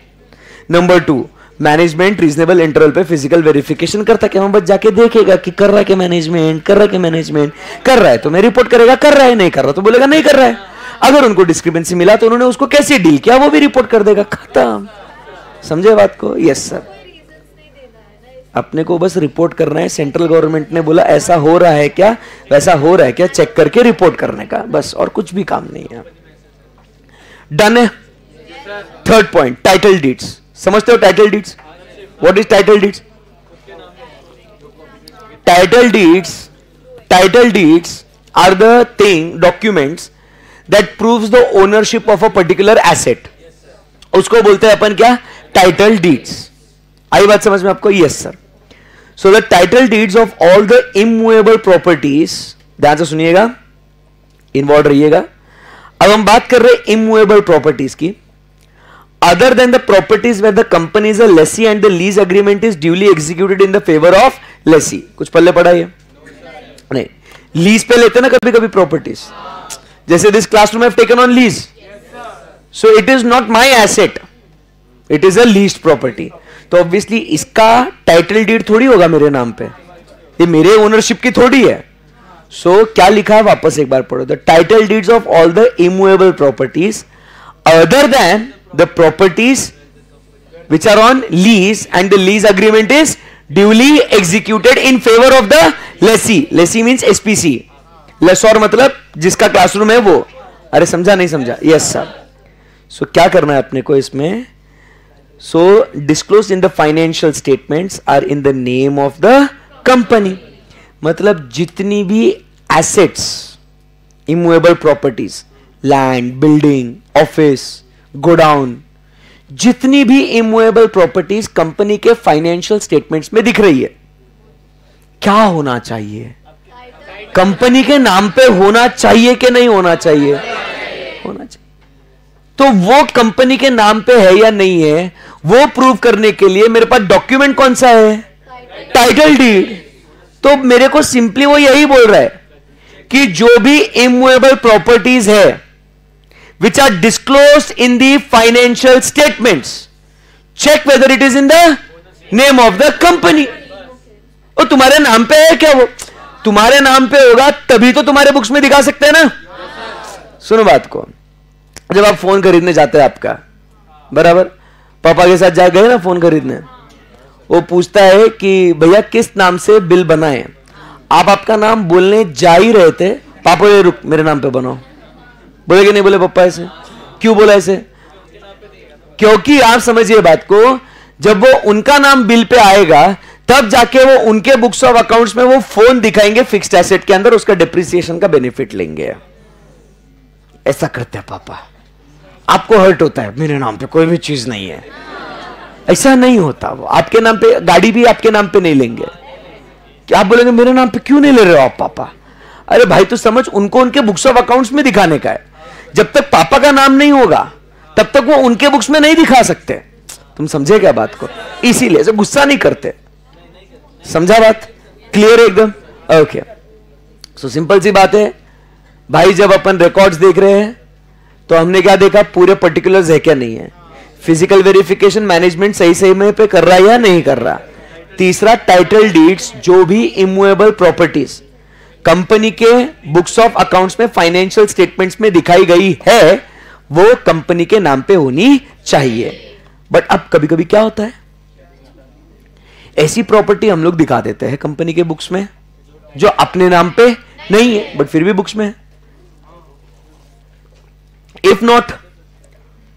नंबर 2, मैनेजमेंट रीजनेबल इंटरवल पे फिजिकल वेरिफिकेशन करता क्या, बस जाके देखेगा कि कर रहा है कि मैनेजमेंट, कर रहा है कि मैनेजमेंट, कर रहा है तो मैं रिपोर्ट करेगा, कर रहा है, नहीं कर रहा तो बोलेगा नहीं कर रहा है। अगर उनको डिस्क्रिपेंसी मिला तो उन्होंने उसको कैसे डील किया वो भी रिपोर्ट कर देगा, खत्म। समझे बात को? Yes sir. अपने को बस रिपोर्ट करना है, सेंट्रल गवर्नमेंट ने बोला ऐसा हो रहा है क्या, वैसा हो रहा है क्या, चेक करके रिपोर्ट करने का, बस, और कुछ भी काम नहीं है। डन है। Third point, title deeds. समझते हो title deeds? What is title deeds? Title deeds are the thing, documents that proves the ownership of a particular asset. उसको बोलते हैं अपन क्या? Title deeds. आई बात समझ में आपको? Yes sir. So the title deeds of all the immovable properties, ध्यान से सुनिएगा, इन्वॉल्व रहिएगा। अब हम बात कर रहे हैं इमूवेबल प्रॉपर्टीज की। Other than the properties where the company is a lessee and the lease agreement is duly executed in the favour of lessee. कुछ पल्ले पड़ा है? नहीं, लीज पे लेते ना कभी कभी प्रॉपर्टीज, जैसे this classroom have taken on lease, so it is not my asset, it is a leased property. तो ऑब्वियसली इसका टाइटल डीड थोड़ी होगा मेरे नाम पे, ये मेरे ओनरशिप की थोड़ी है। सो क्या लिखा है, वापस एक बार पढ़ो। The title deeds of all the immovable properties other than the properties which are on lease and the lease agreement is duly executed in favor of the lessee. Lessee means SPC, lessor मतलब जिसका classroom है वो। अरे समझा नहीं समझा? Yes sir. सो क्या करना है अपने को इसमें? So disclose in the financial statements are in the name of the company. मतलब जितनी भी assets, immovable properties, land, building, office, godown, जितनी भी इमूवेबल प्रॉपर्टीज कंपनी के फाइनेंशियल स्टेटमेंट्स में दिख रही है, क्या होना चाहिए? कंपनी के नाम पे होना चाहिए कि नहीं होना चाहिए? होना चाहिए। तो वो कंपनी के नाम पे है या नहीं है, वो प्रूव करने के लिए मेरे पास डॉक्यूमेंट कौन सा है? Title deed. तो मेरे को सिंपली वो यही बोल रहा है कि जो भी इमूवेबल प्रॉपर्टीज है which are disclosed in the financial statements, check whether it is in the name of the company. और तुम्हारे नाम पे है क्या? वो तुम्हारे नाम पे होगा तभी तो तुम्हारे बुक्स में दिखा सकते हैं ना। सुनो बात को, जब आप फोन खरीदने जाते हैं आपका, बराबर, पापा के साथ जा गए ना फोन खरीदने, वो पूछता है कि भैया किस नाम से बिल बनाए। आप आपका नाम बोलने जा ही रहे थे, पापा ये रुक मेरे नाम पे बनाओ, बोले कि नहीं बोले पप्पा ऐसे? क्यों बोला ऐसे? क्योंकि आप समझिए बात को, जब वो उनका नाम बिल पे आएगा तब जाके वो उनके बुक्स ऑफ अकाउंट्स में वो फोन दिखाएंगे फिक्स्ड एसेट के अंदर, उसका डिप्रिसिएशन का बेनिफिट लेंगे। ऐसा करते हैं पापा। आपको हर्ट होता है, मेरे नाम पे कोई भी चीज नहीं है, ऐसा नहीं होता। वो आपके नाम पे गाड़ी भी आपके नाम पे नहीं लेंगे। क्या आप बोलेंगे मेरे नाम पे क्यों नहीं ले रहे हो आप पापा? अरे भाई तो समझ, उनको उनके बुक्स ऑफ अकाउंट्स में दिखाने का है। जब तक पापा का नाम नहीं होगा तब तक वो उनके बुक्स में नहीं दिखा सकते। तुम समझे क्या बात को? इसीलिए से गुस्सा नहीं करते। समझा बात? क्लियर है एकदम? ओके। सो सिंपल सी बात है भाई, जब अपन रिकॉर्ड्स देख रहे हैं तो हमने क्या देखा? पूरे पर्टिकुलर्स है क्या नहीं है। फिजिकल वेरिफिकेशन मैनेजमेंट सही समय पे कर रहा है या नहीं कर रहा। तीसरा, टाइटल डीड्स, जो भी इमूवेबल प्रॉपर्टीज कंपनी के बुक्स ऑफ अकाउंट्स में, फाइनेंशियल स्टेटमेंट्स में दिखाई गई है, वो कंपनी के नाम पे होनी चाहिए। बट अब कभी कभी क्या होता है, ऐसी प्रॉपर्टी हम लोग दिखा देते हैं कंपनी के बुक्स में जो अपने नाम पे नहीं है बट फिर भी बुक्स में है। If not,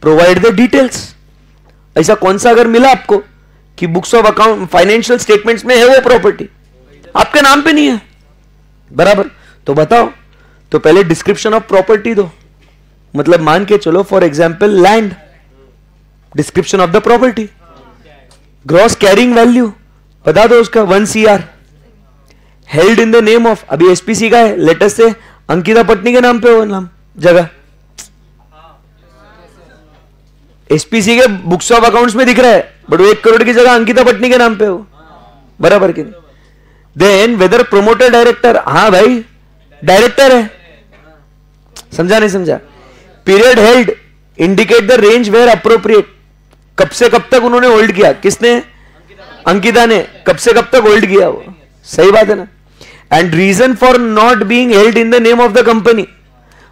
provide the details. ऐसा कौन सा अगर मिला आपको कि books of account, financial statements में है वो प्रॉपर्टी, आपके नाम पे नहीं है, बराबर, तो बताओ। तो पहले डिस्क्रिप्शन ऑफ प्रॉपर्टी दो। मतलब मान के चलो for example land, description of the property, gross carrying value बता दो उसका 1 CR, held in the name of, अभी एसपीसी का है, लेटेस्ट से अंकिता पटनी के नाम पे हो नाम जगह, एसपीसी के बुक्स ऑफ अकाउंट्स में दिख रहा है बट वो 1 करोड़ की जगह अंकिता पटनी के नाम पे हो, बराबर की नहीं। देन वेदर प्रोमोटर डायरेक्टर, हाँ भाई डायरेक्टर है, समझा नहीं समझा? Period held indicate the range where appropriate. कब से कब तक उन्होंने होल्ड किया, किसने, अंकिता ने। कब से कब तक होल्ड किया, वो सही बात है ना। And reason for not being held in the name of the company.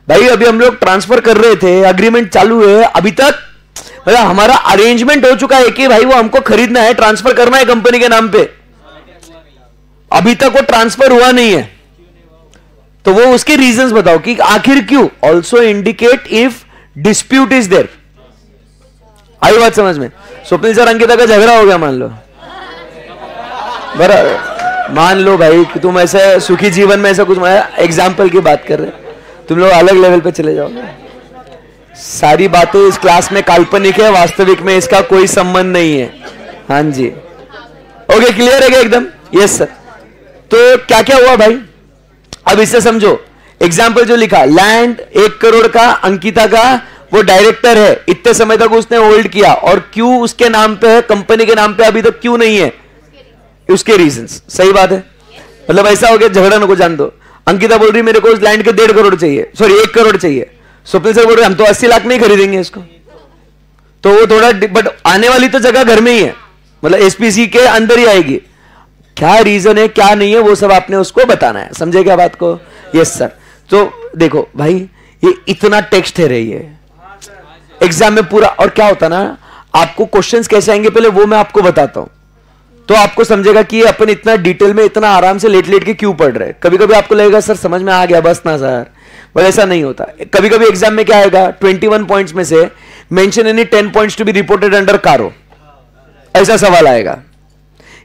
भाई अभी हम लोग ट्रांसफर कर रहे थे, अग्रीमेंट चालू है, अभी तक मतलब हमारा अरेंजमेंट हो चुका है कि भाई वो हमको खरीदना है, ट्रांसफर करना है कंपनी के नाम पे, अभी तक वो ट्रांसफर हुआ नहीं है, तो वो उसके रीजंस बताओ कि आखिर क्यों। Also indicate if dispute is there. आई बात समझ में। स्वप्निल सर अंकिता का झगड़ा हो गया मान लो, बराबर, मान लो भाई कि तुम ऐसे सुखी जीवन में ऐसा कुछ, एग्जाम्पल की बात कर रहे, तुम लोग अलग लेवल पे चले जाओगे। सारी बातें इस क्लास में काल्पनिक है, वास्तविक में इसका कोई संबंध नहीं है। हाँ जी, ओके, क्लियर है क्या एकदम? Yes sir. तो क्या क्या हुआ भाई, अब इससे समझो। एग्जाम्पल जो लिखा, लैंड 1 करोड़ का, अंकिता का वो डायरेक्टर है, इतने समय तक उसने होल्ड किया, और क्यों उसके नाम पे है, कंपनी के नाम पे अभी तक क्यों नहीं है, उसके रीजंस। सही बात है। मतलब ऐसा हो गया, झगड़ा न को जान दो, अंकिता बोल रही मेरे को उस लैंड के 1.5 करोड़ चाहिए, सॉरी 1 करोड़ चाहिए। स्वप्निल सर बोल रहे हम तो 80 लाख में ही खरीदेंगे इसको, तो वो थोड़ा, बट आने वाली तो जगह घर में ही है, मतलब एसपीसी के अंदर ही आएगी। क्या रीजन है क्या नहीं है वो सब आपने उसको बताना है, समझे क्या बात को? Yes sir. तो देखो भाई ये इतना टेक्स्ट है रही है एग्जाम में पूरा, और क्या होता ना, आपको क्वेश्चंस कैसे आएंगे पहले वो मैं आपको बताता हूं, तो आपको समझेगा कि अपन इतना डिटेल में इतना आराम से लेट लेट के क्यों पढ़ रहे हैं। कभी कभी आपको लगेगा सर समझ में आ गया बस ना सर, बट ऐसा नहीं होता। कभी कभी एग्जाम में क्या आएगा, 21 पॉइंट्स में से mention any 10 points to be reported under CARO, ऐसा सवाल आएगा।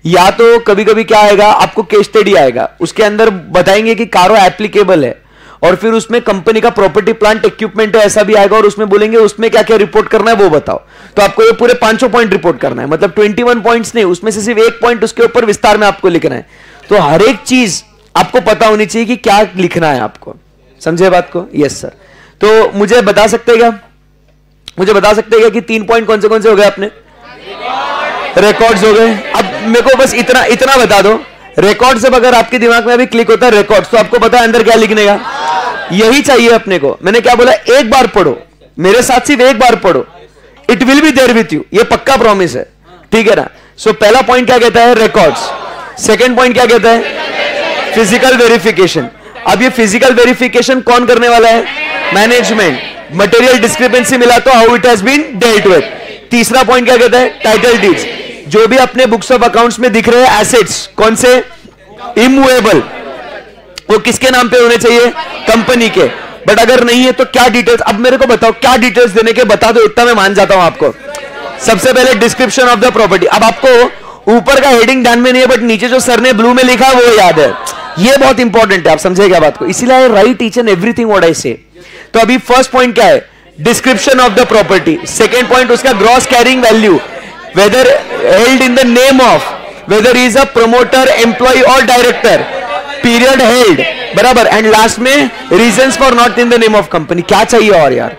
या तो कभी कभी क्या आएगा, आपको केस स्टडी आएगा, उसके अंदर बताएंगे कि कारो एप्लीकेबल है, और फिर उसमें कंपनी का प्रॉपर्टी प्लांट इक्विपमेंट है ऐसा भी आएगा, और उसमें बोलेंगे उसमें क्या क्या रिपोर्ट करना है वो बताओ। तो आपको ये पूरे 500 पॉइंट रिपोर्ट करना है, मतलब 21 पॉइंट्स नहीं, उसमें से सिर्फ 1 पॉइंट उसके ऊपर विस्तार में आपको लिखना है। तो हर एक चीज आपको पता होनी चाहिए कि क्या लिखना है आपको, समझे बात को? Yes sir. तो मुझे बता सकते हैं क्या, मुझे बता सकते हैं क्या कि 3 पॉइंट कौन से हो गए अपने? रिकॉर्ड्स हो गए। अब मेरे को बस इतना बता दो, रिकॉर्ड से अगर आपके दिमाग में अभी क्लिक होता है रिकॉर्ड्स, तो आपको पता है अंदर क्या लिखने का, यही चाहिए अपने को। मैंने क्या बोला, एक बार पढ़ो, मेरे साथ सिर्फ एक बार पढ़ो, it will be there with you, ये पक्का प्रॉमिस है, ठीक है ना। सो पहला पॉइंट क्या कहता है, रिकॉर्ड्स। सेकंड पॉइंट क्या कहता है, फिजिकल वेरिफिकेशन। अब ये फिजिकल वेरिफिकेशन कौन करने वाला है, मैनेजमेंट। मटेरियल डिस्क्रिपेंसी मिला तो how it has been dealt with. तीसरा पॉइंट क्या कहता है, टाइटल डीड्स, जो भी अपने बुक्स ऑफ अकाउंट्स में दिख रहे हैं एसेट्स, कौन से, इमूवेबल, वो किसके नाम पे होने चाहिए, कंपनी के। बट अगर नहीं है तो क्या डिटेल्स, अब मेरे को बताओ क्या डिटेल्स देने के, बता दो, इतना मैं मान जाता हूं आपको। सबसे पहले डिस्क्रिप्शन ऑफ द प्रॉपर्टी। अब आपको ऊपर का हेडिंग ध्यान में नहीं है, बट नीचे जो सर ने ब्लू में लिखा वो याद है, ये बहुत इंपॉर्टेंट है, आप समझेगा बात को, इसीलिए I write each and everything what I say. तो अभी फर्स्ट पॉइंट क्या है, description of the property. Second point उसका gross carrying value, whether held in the name of, whether is a promoter, employ और डायरेक्टर, पीरियड हेल्ड, बराबर। And last में reasons for not in the name of company. क्या चाहिए और यार,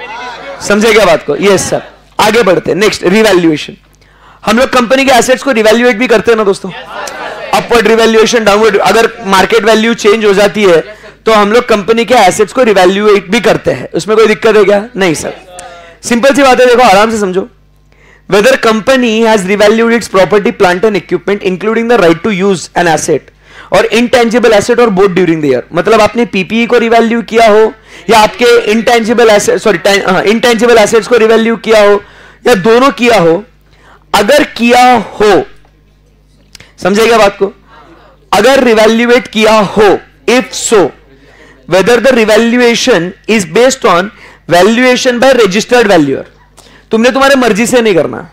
समझे क्या बात को? Yes sir. आगे बढ़ते हैं, नेक्स्ट रिवैल्यूएशन। हम लोग कंपनी के एसेट्स को रिवैल्यूएट भी करते हैं ना दोस्तों, अपवर्ड रिवैल्यूएशन, डाउनवर्ड। अगर मार्केट वैल्यू चेंज हो जाती है तो हम लोग कंपनी के एसेट्स को रिवैल्यूएट भी करते हैं, उसमें कोई दिक्कत है क्या? नहीं सर, सिंपल सी बात है, देखो आराम से समझो। Whether company has revalued its property, plant and equipment, including the right to use an asset or intangible asset or both during the year। मतलब आपने पीपीई को रिवैल्यू किया हो, या आपके intangible asset, sorry intangible assets को revalue किया हो, या दोनों किया हो। अगर किया हो, समझेगा बात को, अगर रिवैल्यूएट किया हो, if so whether the revaluation is based on valuation by registered valuer. तुमने तुम्हारे मर्जी से नहीं करना,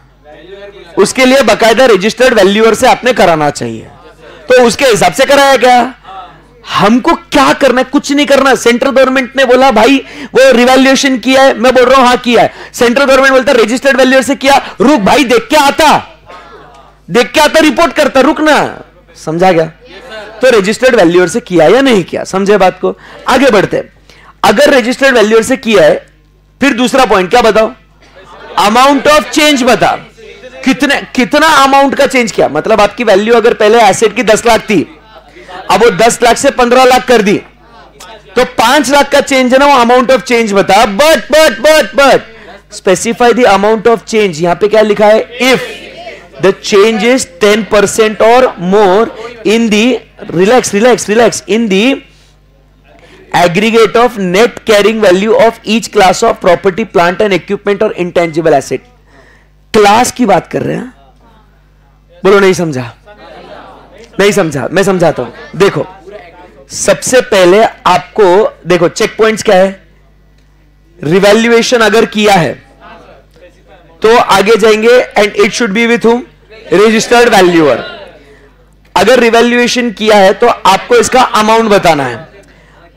उसके लिए बकायदा रजिस्टर्ड वैल्यूअर से आपने कराना चाहिए, तो उसके हिसाब से कराया क्या। हमको क्या करना है, कुछ नहीं करना। सेंट्रल गवर्नमेंट ने बोला भाई वो रिवैल्यूएशन किया है, मैं बोल रहा हूं हाँ किया है, सेंट्रल गवर्नमेंट बोलता रजिस्टर्ड वैल्यूअर से किया, रुक भाई देख के आता रिपोर्ट करता, रुकना, समझा गया? तो रजिस्टर्ड वैल्यूअर से किया या नहीं किया, समझे बात को? आगे बढ़ते। अगर रजिस्टर्ड वैल्यूअर से किया है, फिर दूसरा पॉइंट क्या बताओ, अमाउंट ऑफ चेंज बता, कितना अमाउंट का चेंज किया। मतलब आपकी वैल्यू अगर पहले एसेट की 10 लाख थी, अब वो 10 लाख से 15 लाख कर दी, तो 5 लाख का चेंज है ना, वो अमाउंट ऑफ चेंज बता। But specify the amount of change. यहां पे क्या लिखा है? इफ द चेंज इज 10% और more in the relax in the aggregate of net carrying value of each class of property, plant and equipment और intangible asset. Class की बात कर रहे हैं। बोलो नहीं समझा? नहीं समझा? मैं समझाता हूं। देखो, सबसे पहले आपको देखो चेक पॉइंट्स क्या है। रिवैल्यूएशन अगर किया है तो आगे जाएंगे and it should B with whom? Registered valuer. अगर रिवैल्यूएशन किया है तो आपको इसका अमाउंट बताना है,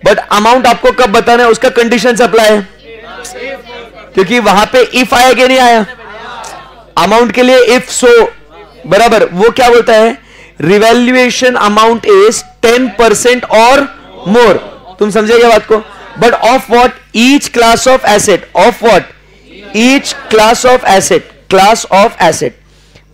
बट अमाउंट आपको कब बताना है? उसका कंडीशन अप्लाई है, क्योंकि वहां पे इफ आया कि नहीं आया? अमाउंट के लिए इफ सो बराबर वो क्या बोलता है? रिवैल्यूएशन अमाउंट इज 10% और मोर। तुम समझेगा बात को? But of what? Each class of asset. Of what? Each class of asset. Class of asset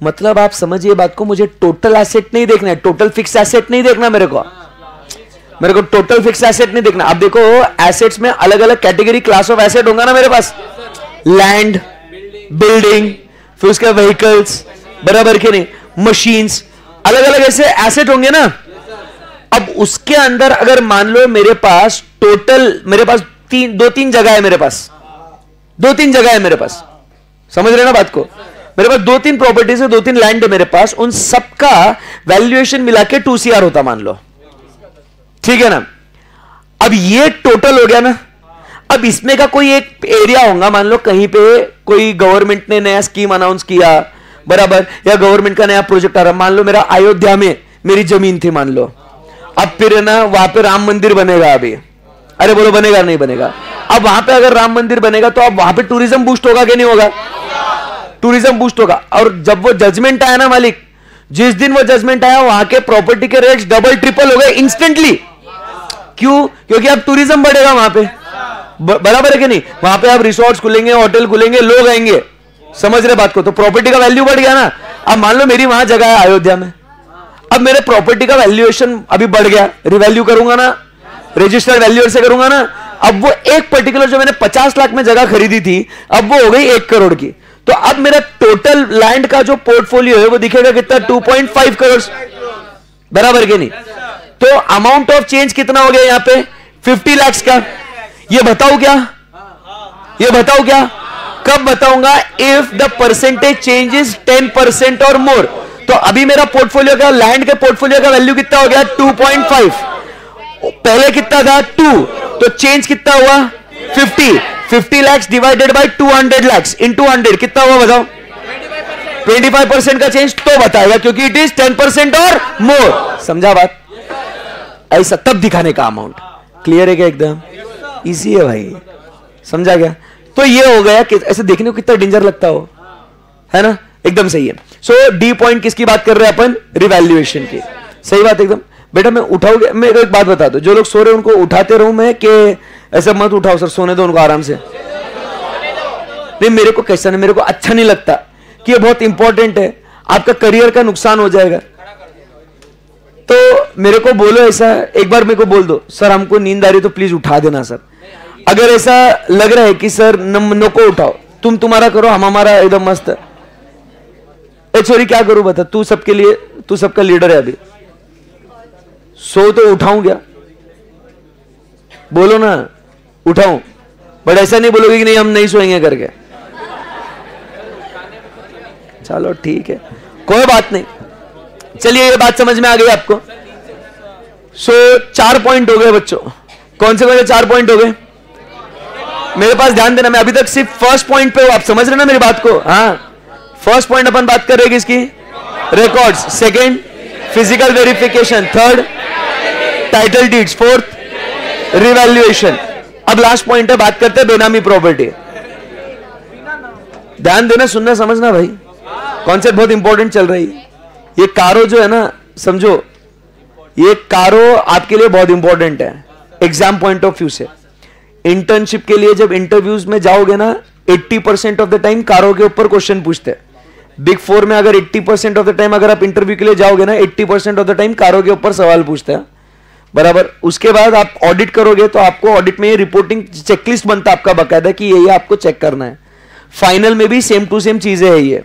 मतलब आप समझिए बात को, मुझे टोटल एसेट नहीं देखना है, टोटल फिक्स एसेट नहीं देखना मेरे को टोटल फिक्स एसेट नहीं देखना। अब देखो एसेट्स में अलग अलग कैटेगरी क्लास ऑफ एसेट होगा ना मेरे पास। लैंड, बिल्डिंग, फिर उसके व्हीकल्स, बराबर के नहीं, मशीन्स, अलग अलग ऐसे एसेट होंगे ना। अब उसके अंदर अगर मान लो मेरे पास टोटल, मेरे पास दो तीन जगह है, मेरे पास दो तीन जगह है मेरे पास, समझ रहे ना बात को? मेरे पास 2-3 प्रॉपर्टीज है, 2-3 लैंड है मेरे पास, उन सबका वैल्यूएशन मिला के 2 CR होता मान लो, ठीक है ना। अब ये टोटल हो गया ना। अब इसमें का कोई एक एरिया होगा, मान लो कहीं पे कोई गवर्नमेंट ने नया स्कीम अनाउंस किया, बराबर, या गवर्नमेंट का नया प्रोजेक्ट आ रहा। मान लो मेरा अयोध्या में मेरी जमीन थी मान लो, अब फिर है ना वहां पे राम मंदिर बनेगा अभी। अरे बोलो बनेगा नहीं बनेगा? अब वहां पे अगर राम मंदिर बनेगा तो अब वहां पे टूरिज्म बूस्ट होगा कि नहीं होगा? टूरिज्म बूस्ट होगा। और जब वो जजमेंट आया ना मालिक, जिस दिन वो जजमेंट आया वहां के प्रॉपर्टी के रेट्स डबल ट्रिपल हो गए इंस्टेंटली। क्यों? क्योंकि अब टूरिज्म बढ़ेगा वहां पे, बराबर है कि नहीं? वहां पे अब रिसोर्ट्स खुलेंगे, होटल खुलेंगे, लोग आएंगे, समझ रहे बात को? तो प्रॉपर्टी का वैल्यू बढ़ गया ना। अब मान लो मेरी वहां जगह है अयोध्या में, अब मेरे प्रॉपर्टी का वैल्यूएशन अभी बढ़ गया, रिवैल्यू करूंगा ना, रजिस्टर्ड वैल्यूअर से करूंगा ना। अब वो एक पर्टिकुलर जो मैंने 50 लाख में जगह खरीदी थी, अब वो हो गई 1 करोड़ की। तो अब मेरा टोटल लैंड का जो पोर्टफोलियो है वो दिखेगा कितना? 2.5 करोड़, बराबर के नहीं? तो अमाउंट ऑफ चेंज कितना हो गया यहां पे? 50 लाख का। ये बताओ क्या? ये बताओ क्या? कब बताऊंगा? If the percentage change is 10% और मोर। तो अभी मेरा पोर्टफोलियो का, लैंड के पोर्टफोलियो का वैल्यू कितना हो गया? 2.5। पहले कितना था? 2। तो चेंज कितना हुआ? 50 lakh divided by 200 lakh into 100 कितना हुआ बताओ? 25% का चेंज तो बताएगा, क्योंकि इट इज 10% और मोर। समझा बात? ऐसा तब दिखाने का अमाउंट। क्लियर है क्या? एकदम इजी है भाई, समझा गया? तो ये हो गया कि ऐसे देखने को कितना डेंजर लगता हो, है ना? एकदम सही है। सो डी पॉइंट किसकी बात कर रहे हैं अपन? रिवैल्यूएशन की। सही बात एकदम। बेटा मैं उठाओगे, मैं एक बात बता दो, जो लोग सो रहे हैं उनको उठाते रहूं मैं कि ऐसा मत उठाओ सर, सोने दो उनको आराम से। नहीं मेरे को कैसा नहीं, मेरे को अच्छा नहीं लगता कि ये बहुत इंपॉर्टेंट है, आपका करियर का नुकसान हो जाएगा। तो मेरे को बोलो ऐसा, एक बार मेरे को बोल दो सर हमको नींद आ रही तो प्लीज उठा देना सर। अगर ऐसा लग रहा है कि सर नो को उठाओ, तुम तुम्हारा करो, हम हमारा एकदम मस्त है। सॉरी क्या करूं बता? तू सबके लिए, तू सबका लीडर है अभी, सो तो उठाऊं क्या? बोलो ना उठाऊं, बट ऐसा नहीं बोलोगे कि नहीं हम नहीं सोएंगे करके। चलो ठीक है, कोई बात नहीं। चलिए ये बात समझ में आ गई आपको। सो 4 पॉइंट हो गए बच्चों। कौन से 4 पॉइंट हो गए? मेरे पास ध्यान देना, मैं अभी तक सिर्फ फर्स्ट पॉइंट पे हूं, आप समझ रहे ना मेरी बात को? हाँ, फर्स्ट पॉइंट अपन बात कर रहे हैं किसकी? Records. Second physical verification. Third title deeds. Fourth revaluation. अब लास्ट पॉइंट है, बात करते हैं बेनामी प्रॉपर्टी। ध्यान देना, सुनना, समझना भाई, कॉन्सेप्ट बहुत इंपॉर्टेंट चल रही है। ये कारो जो है ना, समझो ये कारो आपके लिए बहुत इंपॉर्टेंट है एग्जाम पॉइंट ऑफ व्यू से। इंटर्नशिप के लिए जब इंटरव्यूज में जाओगे ना, 80% ऑफ द टाइम कारो के ऊपर क्वेश्चन पूछते हैं। बिग 4 में अगर 80% ऑफ द टाइम अगर आप इंटरव्यू के लिए जाओगे ना, 80% ऑफ द टाइम कारो के ऊपर सवाल पूछते हैं। बराबर। उसके बाद आप ऑडिट करोगे तो आपको ऑडिट में रिपोर्टिंग चेकलिस्ट बनता है आपका बकायदा कि ये आपको चेक करना है। फाइनल में भी सेम टू सेम चीजें है ये,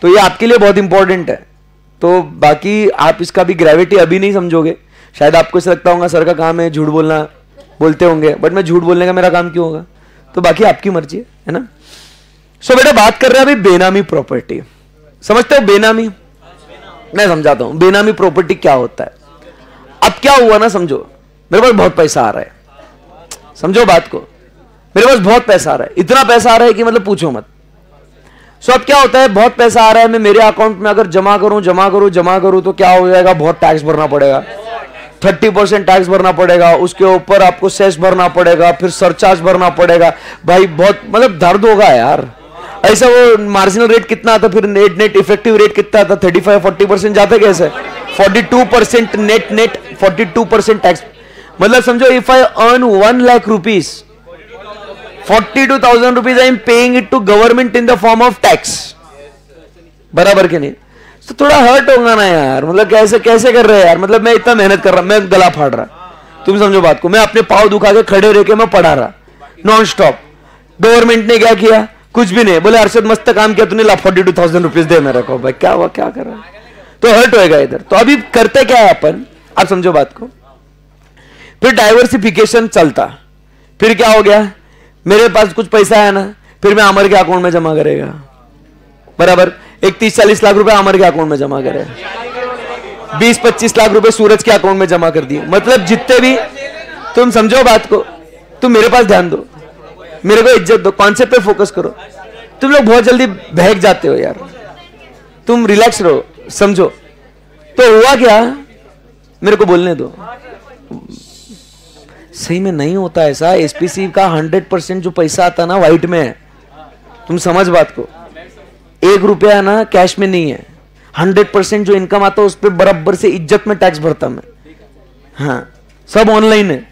तो ये आपके लिए बहुत इंपॉर्टेंट है। तो बाकी आप इसका भी ग्रेविटी अभी नहीं समझोगे, शायद आपको ऐसा लगता होगा सर का काम है झूठ बोलना, बोलते होंगे, बट मैं झूठ बोलने का मेरा काम क्यों होगा? तो बाकी आपकी मर्जी है ना। सो बेटा बात कर रहे हैं अभी बेनामी प्रॉपर्टी। समझते हो बेनामी? मैं समझाता हूं बेनामी प्रॉपर्टी क्या होता है। अब क्या हुआ ना, समझो मेरे पास बहुत पैसा आ रहा है, समझो बात को, मेरे पास बहुत पैसा आ रहा है, इतना पैसा आ रहा है कि मतलब पूछो मत। सो अब क्या होता है, बहुत पैसा आ रहा है, मैं मेरे अकाउंट में अगर जमा करूं तो क्या हो जाएगा, बहुत टैक्स भरना पड़ेगा, 30% टैक्स भरना पड़ेगा, उसके ऊपर आपको सेस भरना पड़ेगा, फिर सरचार्ज भरना पड़ेगा। भाई बहुत मतलब दर्द होगा यार। ऐसा वो मार्जिनल रेट कितना आता, फिर नेट इफेक्टिव रेट कितना आता, 35-40% जाता कैसे, 42% नेट 42% टैक्स। मतलब समझो if I earn 1 lakh rupees, 42,000 rupees I am paying it to government in the form of tax, बराबर के नहीं? तो थोड़ा हर्ट होगा ना यार, मतलब कैसे कर रहे हैं यार, मतलब मैं इतना मेहनत कर रहा, मैं गला फाड़ रहा, तुम समझो बात को, मैं अपने पाँव दुखा के खड़े रह के मैं पढ़ा रहा नॉन स्टॉप, गवर्नमेंट ने क्या किया, कुछ भी नहीं, बोले अरशद मस्त काम किया तूने, ला 42,000 रुपीज दे मेरे को। भाई क्या हुआ, क्या कर रहा है? तो हर्ट होएगा इधर। तो अभी करते क्या है अपन, आप समझो बात को, फिर डाइवर्सिफिकेशन चलता, फिर क्या हो गया, मेरे पास कुछ पैसा है ना, फिर मैं अमर के अकाउंट में जमा करेगा, बराबर। एक 30-40 लाख रुपए अमर के अकाउंट में जमा करे, 20-25 लाख रुपए सूरज के अकाउंट में जमा कर दिए। मतलब जितने भी, तुम समझो बात को, तुम मेरे पास ध्यान दो, मेरे को इज्जत दो, कॉन्सेप्ट पे फोकस करो। तुम लोग बहुत जल्दी बहक जाते हो यार, तुम रिलैक्स रहो, समझो। तो हुआ क्या, मेरे को बोलने दो, सही में नहीं होता ऐसा। एसपीसी का 100% जो पैसा आता ना व्हाइट में है, तुम समझ बात को, 1 रुपया ना कैश में नहीं है, 100% जो इनकम आता है उस पर बराबर से इज्जत में टैक्स भरता मैं। हाँ सब ऑनलाइन है,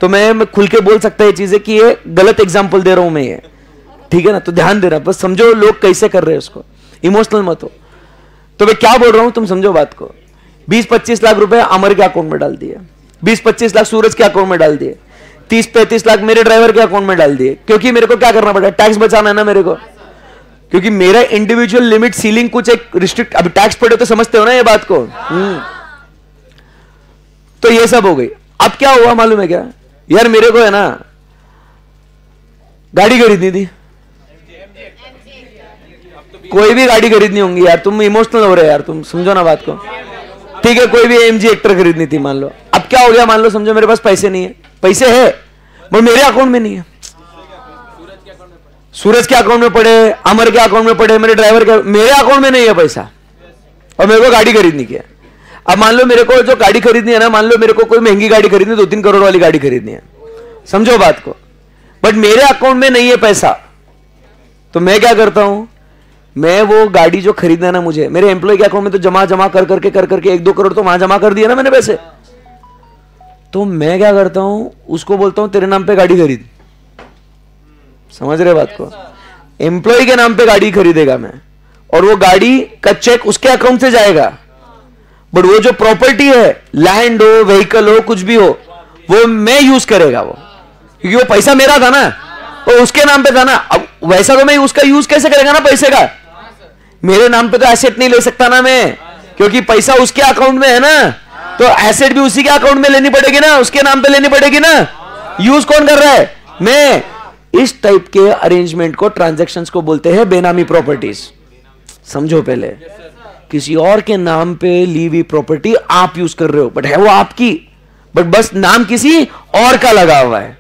तो मैं खुल के बोल सकता है ये चीजें कि ये गलत एग्जांपल दे रहा हूं मैं ये, ठीक है ना। तो ध्यान देना, बस समझो लोग कैसे कर रहे हैं उसको, इमोशनल मत हो। तो मैं क्या बोल रहा हूं, तुम समझो बात को। 20-25 लाख रुपए अमर के अकाउंट में डाल दिए, 20-25 लाख सूरज के अकाउंट में डाल दिए, 30-35 लाख मेरे ड्राइवर के अकाउंट में डाल दिए, क्योंकि मेरे को क्या करना पड़ा, टैक्स बचाना है ना मेरे को, क्योंकि मेरा इंडिविजुअल लिमिट सीलिंग कुछ एक रिस्ट्रिक्ट, अभी टैक्स पड़े तो समझते हो ना ये बात को। तो ये सब हो गई। अब क्या हुआ मालूम है क्या यार, मेरे को है ना गाड़ी खरीदनी थी, कोई भी गाड़ी खरीदनी होंगी यार, तुम इमोशनल हो रहे यार, तुम समझो ना बात को, ठीक है। कोई भी AMG एक्टर खरीदनी थी मान लो। अब क्या हो गया, मान लो समझो मेरे पास पैसे नहीं है, पैसे है पर मेरे अकाउंट में नहीं है, सूरज के अकाउंट में पड़े, अमर के अकाउंट में पड़े, मेरे ड्राइवर के, मेरे अकाउंट में नहीं है पैसा, और मेरे को गाड़ी खरीदनी है। अब मान लो मेरे को जो गाड़ी खरीदनी है ना, मान लो मेरे को कोई महंगी गाड़ी खरीदनी, 2-3 करोड़ वाली गाड़ी खरीदनी है, समझो बात को, बट मेरे अकाउंट में नहीं है पैसा। तो मैं क्या करता हूं, मैं वो गाड़ी जो खरीदना है ना मुझे, मेरे एम्प्लॉय के अकाउंट में तो जमा कर करके 1-2 करोड़ तो वहां जमा कर दिया ना मैंने पैसे। तो मैं क्या करता हूं, उसको बोलता हूं तेरे नाम पे गाड़ी खरीद, समझ रहे बात को, एम्प्लॉय के नाम पे गाड़ी खरीदेगा मैं, और वो गाड़ी का चेक उसके अकाउंट से जाएगा, बट वो जो प्रॉपर्टी है, लैंड हो, व्हीकल हो, कुछ भी हो, वो मैं यूज करेगा वो, क्योंकि वो पैसा मेरा था ना, तो उसके नाम पे था ना। अब वैसा तो मैं उसका यूज कैसे करेगा ना पैसे का, मेरे नाम पे तो एसेट नहीं ले सकता ना मैं, क्योंकि पैसा उसके अकाउंट में है ना, तो एसेट भी उसी के अकाउंट में लेनी पड़ेगी ना, उसके नाम पे लेनी पड़ेगी ना। यूज कौन कर रहा है, मैं। इस टाइप के अरेंजमेंट को, ट्रांजैक्शंस को बोलते हैं बेनामी प्रॉपर्टीज। समझो पहले, किसी और के नाम पे ली हुई प्रॉपर्टी आप यूज कर रहे हो, बट है वो आपकी, बट बस नाम किसी और का लगा हुआ है।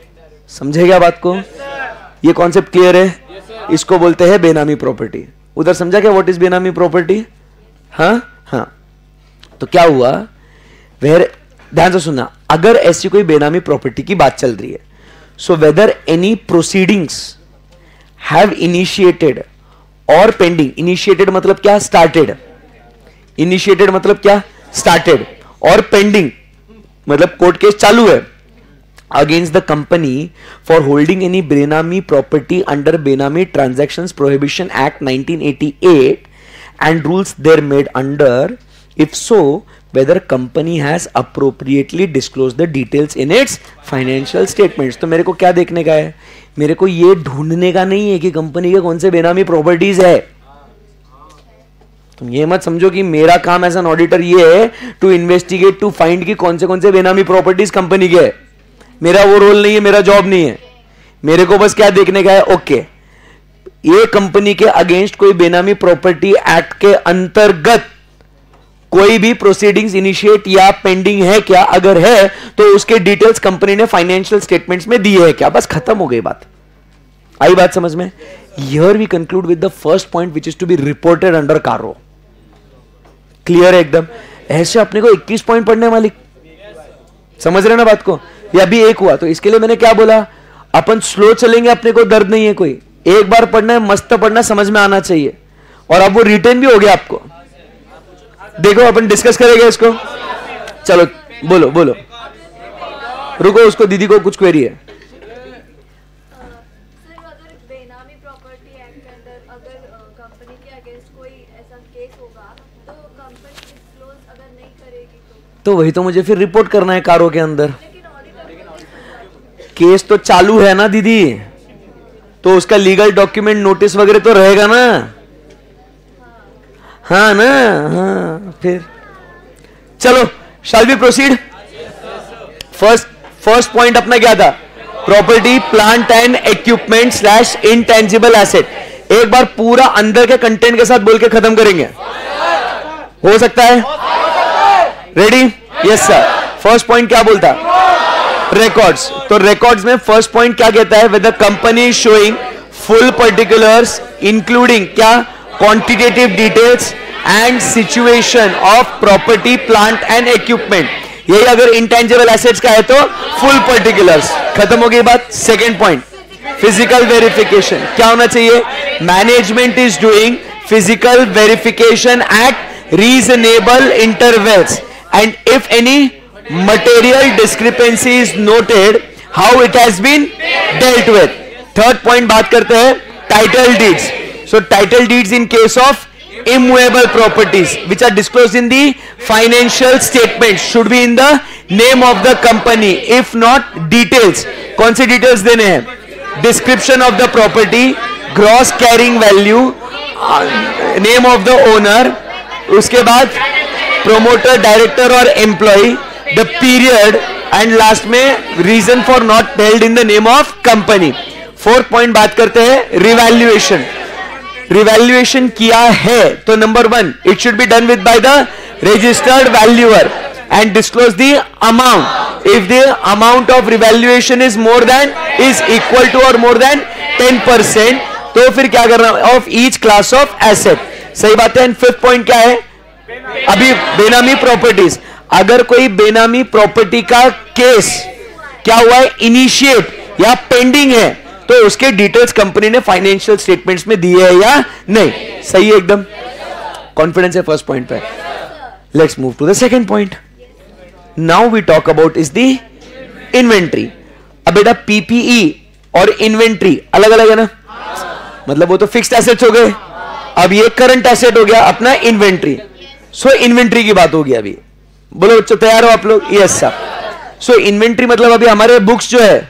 समझेगा बात को, ये कॉन्सेप्ट क्लियर है? इसको बोलते हैं बेनामी प्रॉपर्टी। उधर समझा क्या व्हाट इज बेनामी प्रॉपर्टी? हाँ। तो क्या हुआ, वेर ध्यान से सुनना, अगर ऐसी कोई बेनामी प्रॉपर्टी की बात चल रही है, so whether any proceedings have initiated और पेंडिंग, इनिशिएटेड मतलब क्या, स्टार्टेड, इनिशिएटेड मतलब क्या, स्टार्टेड, और पेंडिंग मतलब कोर्ट केस चालू है against the company for holding any Benami property under Benami Transactions Prohibition Act 1988 and rules there made under. If so, whether company has appropriately disclosed the details in its financial statements. तो मेरे को क्या देखने का है? मेरे को ये ढूंढने का नहीं है कि कंपनी के कौन से बेनामी प्रॉपर्टीज है. तुम ये मत समझो कि मेरा काम एज एन ऑडिटर ये है टू इन्वेस्टिगेट, टू फाइंड कि कौन से बेनामी प्रॉपर्टीज कंपनी के है. मेरा वो रोल नहीं है, मेरा जॉब नहीं है. मेरे को बस क्या देखने का है, ओके ये कंपनी के अगेंस्ट कोई बेनामी प्रॉपर्टी एक्ट के अंतर्गत कोई भी प्रोसीडिंग्स इनिशिएट या पेंडिंग है क्या, अगर है तो उसके डिटेल्स कंपनी ने फाइनेंशियल स्टेटमेंट्स में दिए है क्या. बस खत्म हो गई बात. आई बात समझ में? Here we conclude with the first point which is to be reported under CARO. Clear है एकदम? ऐसे अपने को 21 पॉइंट पढ़ने मालिक, समझ रहे ना बात को? ये अभी एक हुआ तो इसके लिए मैंने क्या बोला, अपन स्लो चलेंगे, अपने को दर्द नहीं है कोई. एक बार पढ़ना है, मस्त पढ़ना, समझ में आना चाहिए. और अब वो रिटर्न भी हो गया आपको. देखो अपन डिस्कस करेंगे इसको. चलो बोलो बोलो, रुको, उसको दीदी को कुछ क्वेरी है. तो वही तो मुझे फिर रिपोर्ट करना है कारो के अंदर. केस तो चालू है ना दीदी, तो उसका लीगल डॉक्यूमेंट नोटिस वगैरह तो रहेगा ना. हाँ ना, हाँ. फिर चलो, shall we proceed. First point अपना क्या था? Property, plant and equipment slash intangible asset. एक बार पूरा अंदर के कंटेंट के साथ बोल के खत्म करेंगे, हो सकता है? Ready? Yes sir. First point क्या बोलता? रिकॉर्ड्स. तो रिकॉर्ड्स में फर्स्ट पॉइंट क्या कहता है? With the company showing full particulars including क्या, quantitative details and situation of property, plant and equipment. यही अगर इंटेंजिबल एसेट्स का है तो फुल पर्टिकुलर्स. खत्म हो गई बात. Second point, physical verification. क्या होना चाहिए? Management is doing physical verification eight reasonable intervals and if any material discrepancy is noted, how it has been dealt with. Third point बात करते हैं title deeds. So title deeds in case of immovable properties which are disclosed in the financial statements should be in the name of the company. If not, details. कौन सी details देने हैं? Description of the property, gross carrying value, name of the owner, उसके बाद promoter, director और employ, the period and last में reason for not held in the name of company. Fourth point बात करते हैं रिवैल्यूएशन. रिवैल्यूएशन किया है तो number 1, it should be done with by the registered valuer and disclose the amount. If the amount of revaluation is more than, is equal to और more than 10%, तो फिर क्या करना? Of each class of asset. सही बात है. And fifth point क्या है? अभी बेनामी प्रॉपर्टीज. अगर कोई बेनामी प्रॉपर्टी का केस क्या हुआ है, इनिशिएट या पेंडिंग है, तो उसके डिटेल्स कंपनी ने फाइनेंशियल स्टेटमेंट्स में दिए है या नहीं. सही है एकदम? कॉन्फिडेंस है फर्स्ट पॉइंट पे. Let's move to the second point. Now we talk about is the inventory. अब बेटा पीपीई और इन्वेंट्री अलग अलग है ना, मतलब वो तो फिक्स्ड एसेट्स हो गए. अब ये करंट एसेट हो गया अपना इन्वेंट्री. सो इन्वेंट्री की बात होगी अभी. बोलो बच्चों, तैयार हो आप लोग? Yes sir. सो इन्वेंट्री मतलब अभी हमारे बुक्स जो है,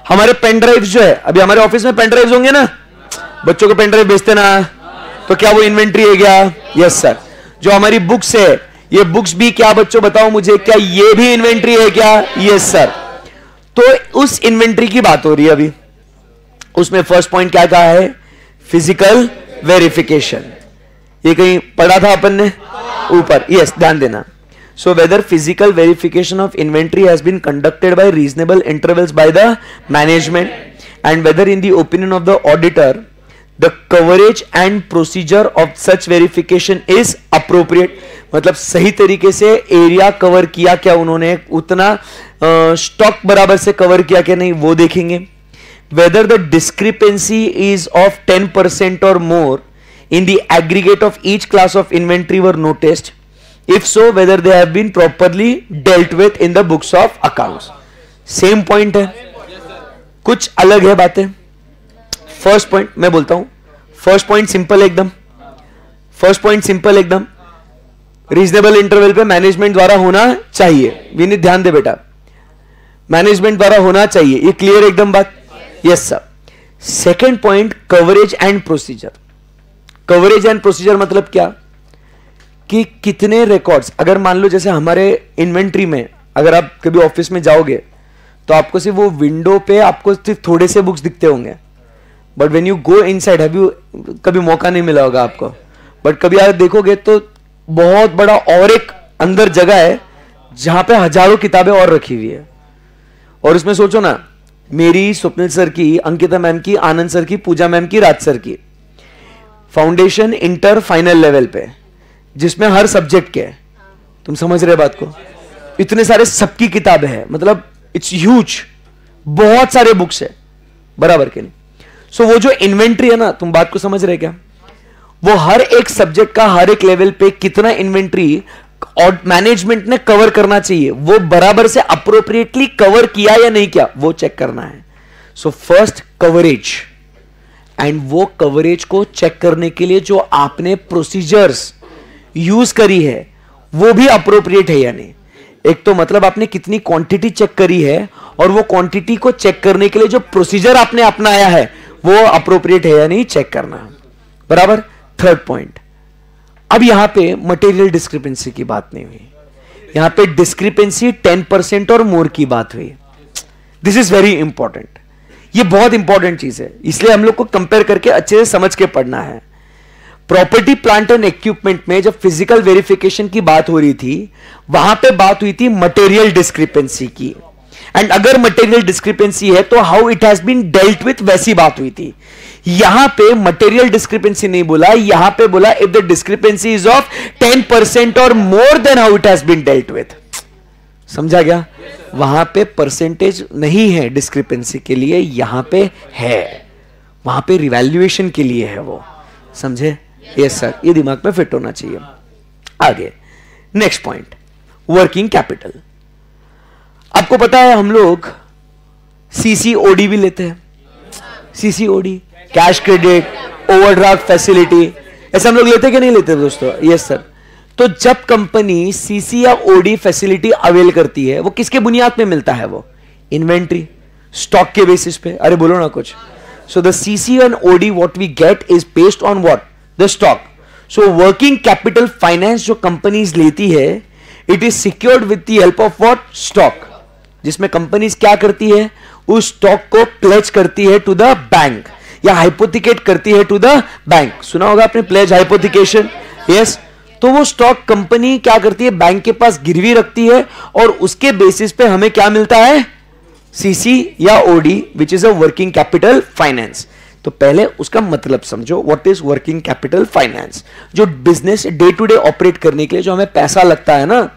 हमारे पेन ड्राइव्स जो है, अभी हमारे ऑफिस में पेन ड्राइव्स होंगे ना, बच्चों को पेन ड्राइव भेजते ना, तो क्या वो इन्वेंट्री है क्या? Yes sir. जो हमारी बुक्स है, ये बुक्स भी क्या बच्चों बताओ मुझे, क्या ये भी इन्वेंट्री है क्या? Yes sir. तो उस इन्वेंट्री की बात हो रही है अभी. उसमें फर्स्ट पॉइंट क्या कहा है? Physical verification. ये कहीं पढ़ा था अपन ने ऊपर? यस, ध्यान देना. So whether physical verification of inventory has been conducted by reasonable intervals by the management and whether in the opinion of the auditor the coverage and procedure of such verification is appropriate. मतलब सही तरीके से area cover किया क्या उन्होंने, उतना stock बराबर से कवर किया क्या नहीं, वो देखेंगे. Whether the discrepancy is of 10% और मोर in the aggregate of each class of inventory were noticed. If so, whether they have been properly dealt with in the books of accounts. Same point है, कुछ अलग है बातें. First point मैं बोलता हूं, first point simple एकदम. First point simple एकदम. रीजनेबल इंटरवल पे मैनेजमेंट द्वारा होना चाहिए। विनीत ध्यान दे बेटा, मैनेजमेंट द्वारा होना चाहिए। ये क्लियर एकदम बात? Yes sir. Second point, coverage and procedure. Coverage and procedure मतलब क्या कि कितने रिकॉर्ड्स, अगर मान लो जैसे हमारे इन्वेंट्री में अगर आप कभी ऑफिस में जाओगे तो आपको सिर्फ वो विंडो पे आपको सिर्फ थोड़े से बुक्स दिखते होंगे, but when you go inside, have you, कभी मौका नहीं मिला होगा आपको, बट कभी आप देखोगे तो बहुत बड़ा और एक अंदर जगह है जहां पे हजारों किताबें और रखी हुई है। और इसमें सोचो ना, मेरी, स्वप्निल सर की, अंकिता मैम की, आनंद सर की, पूजा मैम की, राज सर की, फाउंडेशन, इंटर, फाइनल लेवल पे, जिसमें हर सब्जेक्ट के, तुम समझ रहे बात को, इतने सारे सबकी किताबें हैं, मतलब इट्स ह्यूज, बहुत सारे बुक्स है, बराबर के नहीं। सो वो जो इन्वेंट्री है ना, तुम बात को समझ रहे क्या, वो हर एक सब्जेक्ट का हर एक लेवल पे कितना इन्वेंट्री और मैनेजमेंट ने कवर करना चाहिए, वो बराबर से अप्रोप्रिएटली कवर किया या नहीं किया, वो चेक करना है। सो फर्स्ट कवरेज, एंड वो कवरेज को चेक करने के लिए जो आपने प्रोसीजर्स यूज करी है वो भी अप्रोप्रिएट है या नहीं। एक तो मतलब आपने कितनी क्वांटिटी चेक करी है, और वो क्वांटिटी को चेक करने के लिए जो प्रोसीजर आपने अपनाया है वो अप्रोप्रिएट है या नहीं, चेक करना है, बराबर। थर्ड पॉइंट, अब यहां पे मटेरियल डिस्क्रिपेंसी की बात नहीं हुई, यहां पे डिस्क्रिपेंसी 10% और मोर की बात हुई। दिस इज वेरी इंपॉर्टेंट, ये बहुत इंपॉर्टेंट चीज है, इसलिए हम लोग को कंपेयर करके अच्छे से समझ के पढ़ना है। प्रॉपर्टी, प्लांट एंड इक्विपमेंट में जब फिजिकल वेरिफिकेशन की बात हो रही थी, वहां पे बात हुई थी मटेरियल डिस्क्रिपेंसी की, एंड अगर मटेरियल डिस्क्रिपेंसी है तो how it has been dealt with, वैसी बात हुई थी। यहां पे मटेरियल डिस्क्रिपेंसी नहीं बोला, यहां पे बोला if the discrepancy is of 10% और more than how it has been dealt with. समझा गया? वहां पे परसेंटेज नहीं है डिस्क्रिपेंसी के लिए, यहां पे है, वहां पे रिवैल्यूएशन के लिए है वो, समझे? यस सर, ये दिमाग में फिट होना चाहिए। आगे नेक्स्ट पॉइंट, वर्किंग कैपिटल। आपको पता है हम लोग सीसीओडी भी लेते हैं, CCOD, cash credit, overdraft facility, ऐसे हम लोग लेते कि नहीं लेते दोस्तों? Yes sir. तो जब कंपनी सीसी या ओडी फैसिलिटी अवेल करती है, वो किसके बुनियाद पे मिलता है? वो इन्वेंट्री, स्टॉक के बेसिस पे। अरे बोलो ना कुछ। So the CC and OD what we get is based on what? The stock. So working capital finance जो कंपनीज लेती है, it is secured with the help of what? Stock, जिसमें कंपनीज क्या करती है? उस स्टॉक को प्लेज करती है टू द बैंक, या हाइपोथिकेट करती है टू द बैंक। सुना होगा आपने प्लेज, हाइपोथिकेशन, यस। तो वो स्टॉक कंपनी क्या करती है? बैंक के पास गिरवी रखती है, और उसके बेसिस पे हमें क्या मिलता है? सीसी या OD, which is a working capital finance. तो पहले उसका मतलब समझो, what is working capital finance. जो business day to day operate करने के लिए जो हमें पैसा लगता है ना,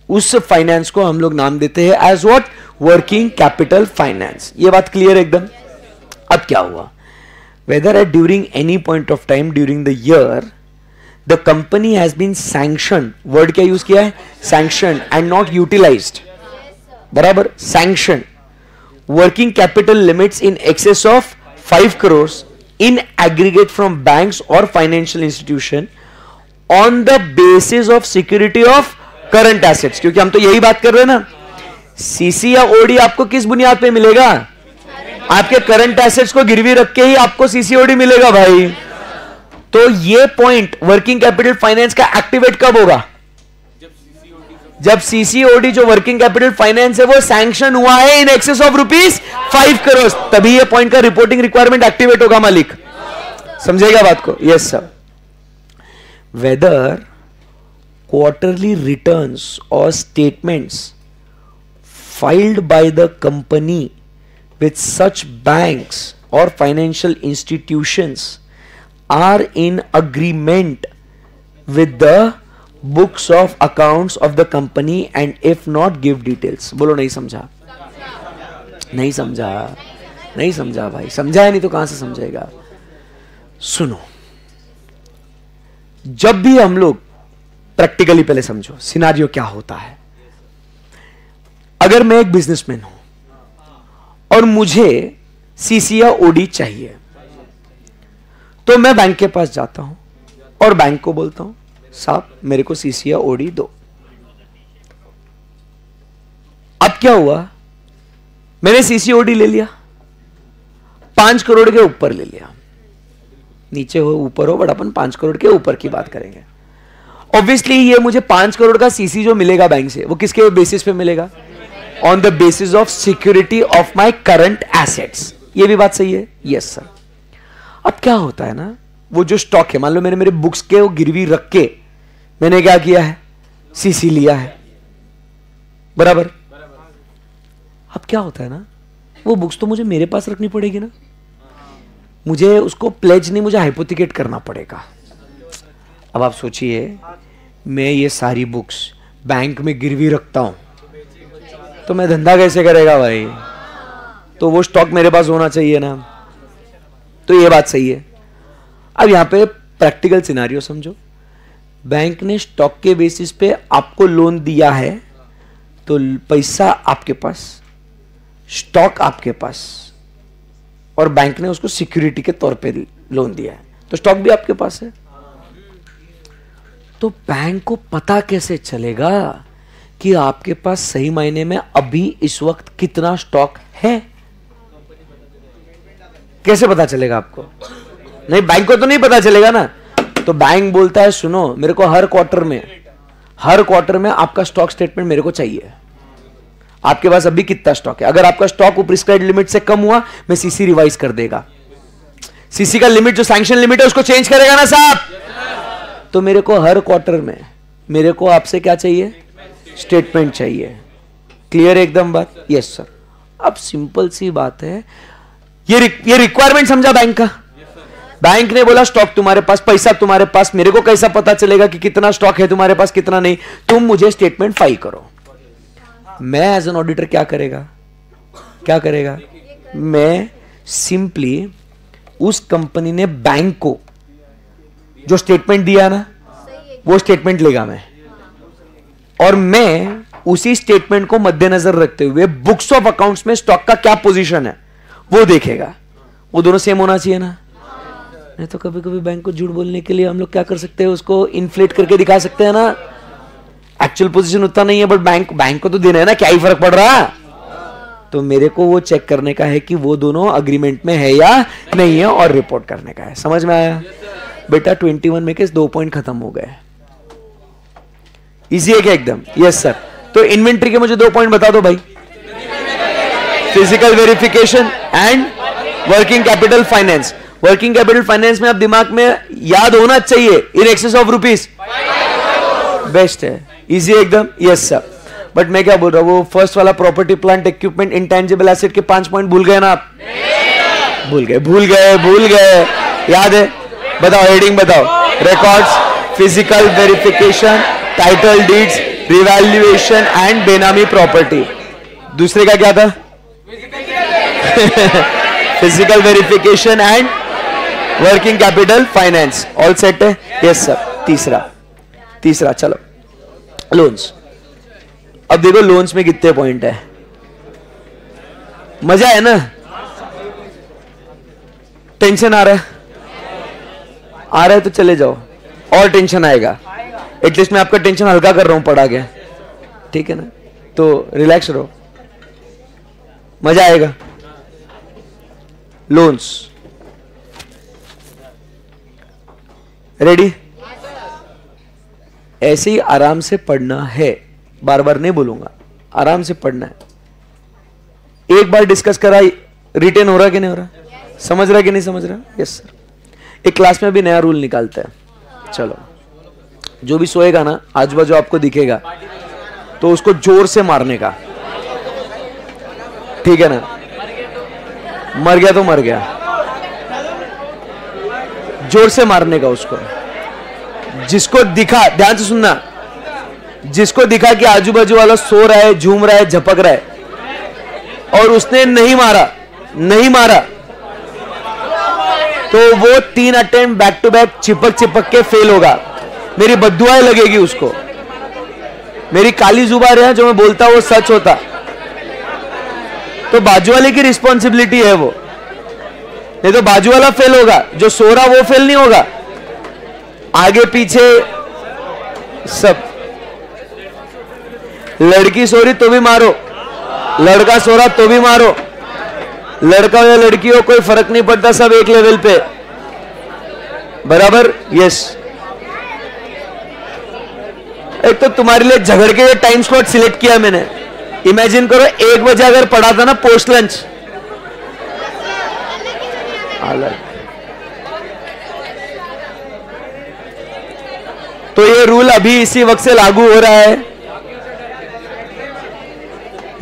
उस फाइनेंस को हम लोग नाम देते हैं as what? Working capital finance. ये बात क्लियर एकदम? अब क्या हुआ? Whether at during any point of time during the year the company has been sanction, word क्या यूज किया है? सैंक्शन, एंड नॉट यूटिलाइज्ड, बराबर, sanction working capital limits in excess of 5 crores in aggregate from banks or financial institution on the basis of security of current assets। क्योंकि हम तो यही बात कर रहे हैं ना, सीसी या ओडी आपको किस बुनियाद पे मिलेगा? आपके करंट एसेट्स को गिरवी रख के ही आपको सीसी ओडी मिलेगा भाई। तो ये पॉइंट वर्किंग कैपिटल फाइनेंस का एक्टिवेट कब होगा? जब सीसीओडी जो वर्किंग कैपिटल फाइनेंस है वो सैंक्शन हुआ है इन एक्सेस ऑफ ₹5 करोड़, तभी ये पॉइंट का रिपोर्टिंग रिक्वायरमेंट एक्टिवेट होगा मालिक। समझेगा बात को? Yes sir. Whether quarterly returns और statements filed by the company with such banks or financial institutions are in agreement with the books of accounts of the company, and if not give details। बोलो नहीं समझा? नहीं समझा? नहीं समझा भाई, समझाया नहीं तो कहां से समझेगा? सुनो, जब भी हम लोग प्रैक्टिकली, पहले समझो सिनारियो क्या होता है। अगर मैं एक बिजनेसमैन हूं और मुझे सीसी या ओडी चाहिए, तो मैं बैंक के पास जाता हूं और बैंक को बोलता हूं साहब मेरे को सीसी या ओडी दो। अब क्या हुआ, मैंने सीसी ओडी ले लिया, 5 करोड़ के ऊपर ले लिया, नीचे हो ऊपर हो बट अपन 5 करोड़ के ऊपर की बात करेंगे। ऑब्वियसली ये मुझे 5 करोड़ का सीसी जो मिलेगा बैंक से, वो किसके बेसिस पे मिलेगा? On the basis of security of my current assets. ये भी बात सही है? Yes sir. अब क्या होता है ना, वो जो स्टॉक है, मान लो मैंने मेरे बुक्स के वो गिरवी रख के मैंने क्या किया है, सीसी लिया है, बराबर। अब क्या होता है ना, वो बुक्स तो मुझे मेरे पास रखनी पड़ेगी ना, मुझे उसको प्लेज नहीं, मुझे हाइपोथिकेट करना पड़ेगा। अब आप सोचिए, मैं ये सारी बुक्स बैंक में गिरवी रखता हूं तो मैं धंधा कैसे करेगा भाई? तो वो स्टॉक मेरे पास होना चाहिए ना। तो ये बात सही है। अब यहां पे प्रैक्टिकल सिनेरियो समझो, बैंक ने स्टॉक के बेसिस पे आपको लोन दिया है, तो पैसा आपके पास, स्टॉक आपके पास, और बैंक ने उसको सिक्योरिटी के तौर पे लोन दिया है, तो स्टॉक भी आपके पास है। तो बैंक को पता कैसे चलेगा कि आपके पास सही मायने में अभी इस वक्त कितना स्टॉक है? कैसे पता चलेगा आपको? नहीं, बैंक को तो नहीं पता चलेगा ना। तो बैंक बोलता है सुनो, मेरे को हर क्वार्टर में आपका स्टॉक स्टेटमेंट मेरे को चाहिए। आपके पास अभी कितना स्टॉक है? अगर आपका स्टॉक प्रिस्क्राइब्ड लिमिट से कम हुआ, मैं सीसी रिवाइज कर देगा। सीसी का लिमिट जो सैंक्शन लिमिट है उसको चेंज करेगा ना साहब। तो मेरे को हर क्वार्टर में मेरे को आपसे क्या चाहिए? स्टेटमेंट चाहिए। क्लियर एकदम बात? Yes sir. अब सिंपल सी बात है, ये रिक्वायरमेंट समझा बैंक का। बैंक ने बोला स्टॉक तुम्हारे पास, पैसा तुम्हारे पास, मेरे को कैसा पता चलेगा कि कितना स्टॉक है तुम्हारे पास कितना नहीं? तुम मुझे स्टेटमेंट फाइल करो। मैं एज एन ऑडिटर क्या करेगा? मैं सिंपली उस कंपनी ने बैंक को जो स्टेटमेंट दिया ना, वो स्टेटमेंट लेगा मैं, और मैं उसी स्टेटमेंट को मद्देनजर रखते हुए बुक्स ऑफ अकाउंट्स में स्टॉक का क्या पोजीशन है वो देखेगा। वो दोनों सेम होना चाहिए ना। नहीं तो कभी कभी बैंक को झूठ बोलने के लिए हम लोग क्या कर सकते हैं, उसको इन्फ्लेट करके दिखा सकते हैं ना। एक्चुअल पोजीशन उतना नहीं है, बट बैंक को तो देना है ना, क्या ही फर्क पड़ रहा। तो मेरे को वो चेक करने का है कि वो दोनों अग्रीमेंट में है या नहीं है, और रिपोर्ट करने का है। समझ में आया बेटा? 21 में के 2 पॉइंट खत्म हो गए। इजी है क्या एकदम? Yes sir. तो इन्वेंट्री के मुझे 2 पॉइंट बता दो भाई। Physical verification and working capital finance. Working capital finance में आप दिमाग में याद होना चाहिए, इन एक्सेस ऑफ रुपीज बेस्ट है। इजी एकदम? Yes sir. बट मैं क्या बोल रहा हूं, वो फर्स्ट वाला property plant equipment intangible asset के 5 पॉइंट भूल गए ना आप? भूल गए। याद है? बताओ, हेडिंग बताओ। Records, physical verification, title deeds, revaluation and benami property. दूसरे का क्या था? Physical verification and working capital finance. All set है? Yes sir. तीसरा चलो, लोन्स। अब देखो लोन्स में कितने पॉइंट है। मजा है ना? टेंशन आ रहा है तो चले जाओ, और टेंशन आएगा। एटलीस्ट मैं आपका टेंशन हल्का कर रहा हूं पढ़ा के, ठीक है ना? तो रिलैक्स रहो, मजा आएगा। Loans ready? ऐसे ही आराम से पढ़ना है, बार बार नहीं बोलूंगा, आराम से पढ़ना है। एक बार डिस्कस करा, रिटेन हो रहा कि नहीं हो रहा, समझ रहा कि नहीं समझ रहा? Yes sir. एक क्लास में भी नया रूल निकालते हैं। चलो, जो भी सोएगा ना, आजू बाजू आपको दिखेगा तो उसको जोर से मारने का, ठीक है ना? मर गया तो मर गया, जोर से मारने का उसको। जिसको दिखा, ध्यान से सुनना, जिसको दिखा कि आजू बाजू वाला सो रहा है, झूम रहा है, झपक रहा है, और उसने नहीं मारा, तो वो 3 अटेम्प्ट बैक टू बैक चिपक के फेल होगा। मेरी बद्दुआएं लगेगी उसको। मेरी काली जुबान है, जो मैं बोलता वो सच होता। तो बाजू वाले की रिस्पॉन्सिबिलिटी है वो, नहीं तो बाजू वाला फेल होगा, जो सो रहा वो फेल नहीं होगा। आगे पीछे सब। लड़की सो रही तो भी मारो, लड़का सो रहा तो भी मारो, लड़का हो या लड़की हो कोई फर्क नहीं पड़ता, सब एक लेवल पे बराबर। यस, एक तो तुम्हारे लिए झगड़ के टाइम स्लॉट सिलेक्ट किया मैंने। इमेजिन करो 1 बजे अगर पढ़ा था ना पोस्ट लंच, अलग। तो ये रूल अभी इसी वक्त से लागू हो रहा है,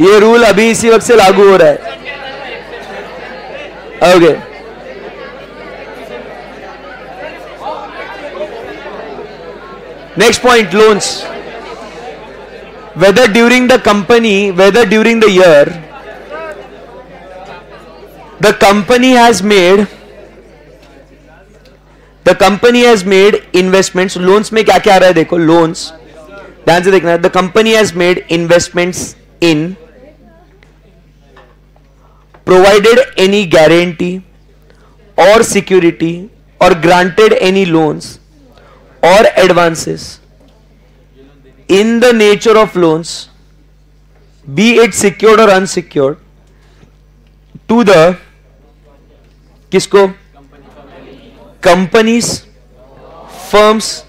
ये रूल अभी इसी वक्त से लागू हो रहा है। Okay, next point, loans. whether during the year the company has made investments। loans में क्या क्या आ रहा है देखो, loans ध्यान से देखना। the company has made investments in, provided any guarantee or security or granted any loans or advances in the nature of loans, be it secured or unsecured, to the किसको, companies, firms,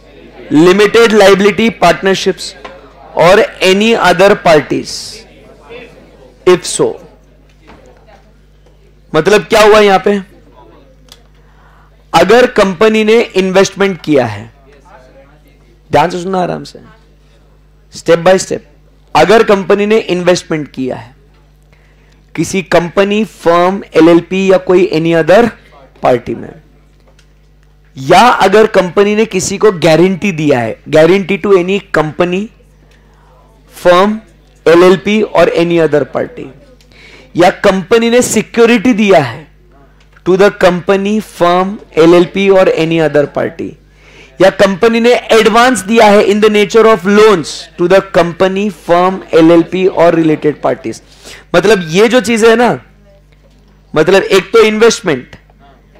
limited liability partnerships or any other parties, if so। मतलब क्या हुआ यहां पे, अगर company ने investment किया है, ध्यान से सुनना आराम से, स्टेप बाय स्टेप। अगर कंपनी ने इन्वेस्टमेंट किया है किसी कंपनी, फर्म, एलएलपी या कोई एनी अदर पार्टी में, या अगर कंपनी ने किसी को गारंटी दिया है, guarantee to any company, firm, LLP और एनी अदर पार्टी, या कंपनी ने सिक्योरिटी दिया है to the company, firm, LLP और एनी अदर पार्टी, या कंपनी ने एडवांस दिया है in the nature of loans to the company, firm, LLP और रिलेटेड पार्टीज। मतलब ये जो चीजें है ना, मतलब एक तो इन्वेस्टमेंट,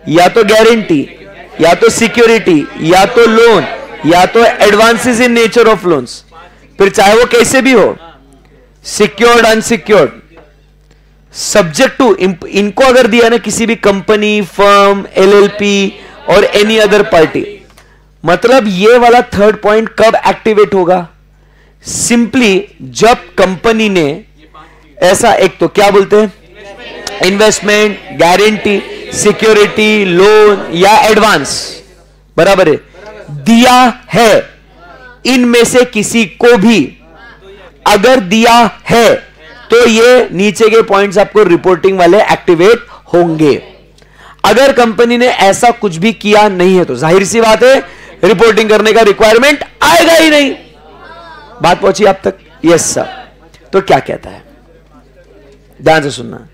या तो गारंटी, या तो सिक्योरिटी, या तो लोन, या तो advances in nature of loans, फिर चाहे वो कैसे भी हो, सिक्योर्ड, अनसिक्योर्ड, सब्जेक्ट टू, इनको अगर दिया ना किसी भी कंपनी, फर्म, एलएलपी और एनी अदर पार्टी, मतलब ये वाला थर्ड पॉइंट कब एक्टिवेट होगा, सिंपली जब कंपनी ने ऐसा, एक तो क्या बोलते हैं, इन्वेस्टमेंट, गारंटी, सिक्योरिटी, लोन या एडवांस, बराबर है, दिया है, इनमें से किसी को भी अगर दिया है तो ये नीचे के पॉइंट्स आपको रिपोर्टिंग वाले एक्टिवेट होंगे। अगर कंपनी ने ऐसा कुछ भी किया नहीं है तो जाहिर सी बात है रिपोर्टिंग करने का रिक्वायरमेंट आएगा ही नहीं। बात पहुंची आप तक? Yes sir. तो क्या कहता है, ध्यान से सुनना।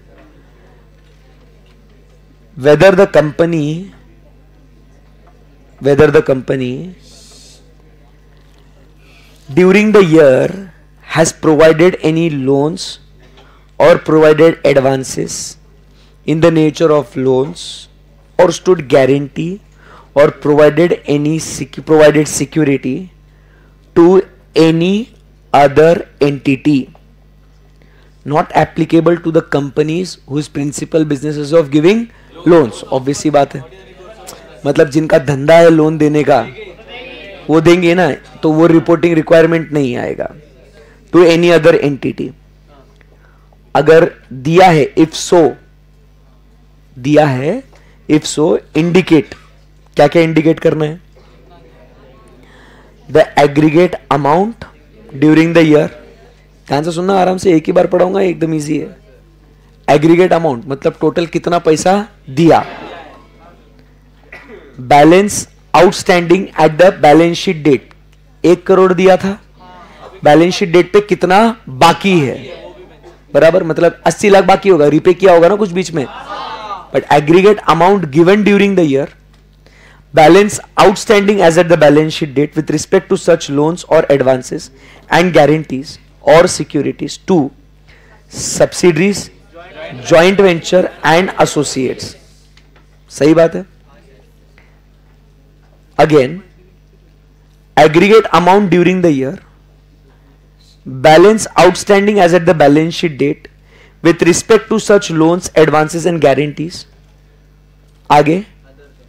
whether the company during the year has provided any loans or provided advances in the nature of loans or stood guarantee or provided security to any other entity not applicable to the companies whose principal business is of giving loans। Obvious सी बात है, मतलब जिनका धंधा है loan देने का वो देंगे ना, तो वो रिपोर्टिंग रिक्वायरमेंट नहीं आएगा। टू एनी अदर एंटिटी अगर दिया है, इफ सो, दिया है इफ सो, इंडिकेट, क्या क्या इंडिकेट करना है, the aggregate amount during the year. ध्यान से सुनना आराम से, एक ही बार पढ़ाऊंगा, एकदम इजी है। एग्रीगेट अमाउंट मतलब टोटल कितना पैसा दिया। Balance outstanding at the balance sheet date, 1 crore दिया था, बैलेंस शीट डेट पे कितना बाकी है, बराबर, मतलब 80 लाख बाकी होगा, रिपे किया होगा ना कुछ बीच में, but aggregate amount given during the year, balance outstanding as at the balance sheet date with respect to such loans और एडवांसेस एंड गारंटीज और securities to subsidiaries, joint venture and associates. सही बात है। Again aggregate amount during the year, balance outstanding as at the balance sheet date with respect to such loans, advances and guarantees. आगे,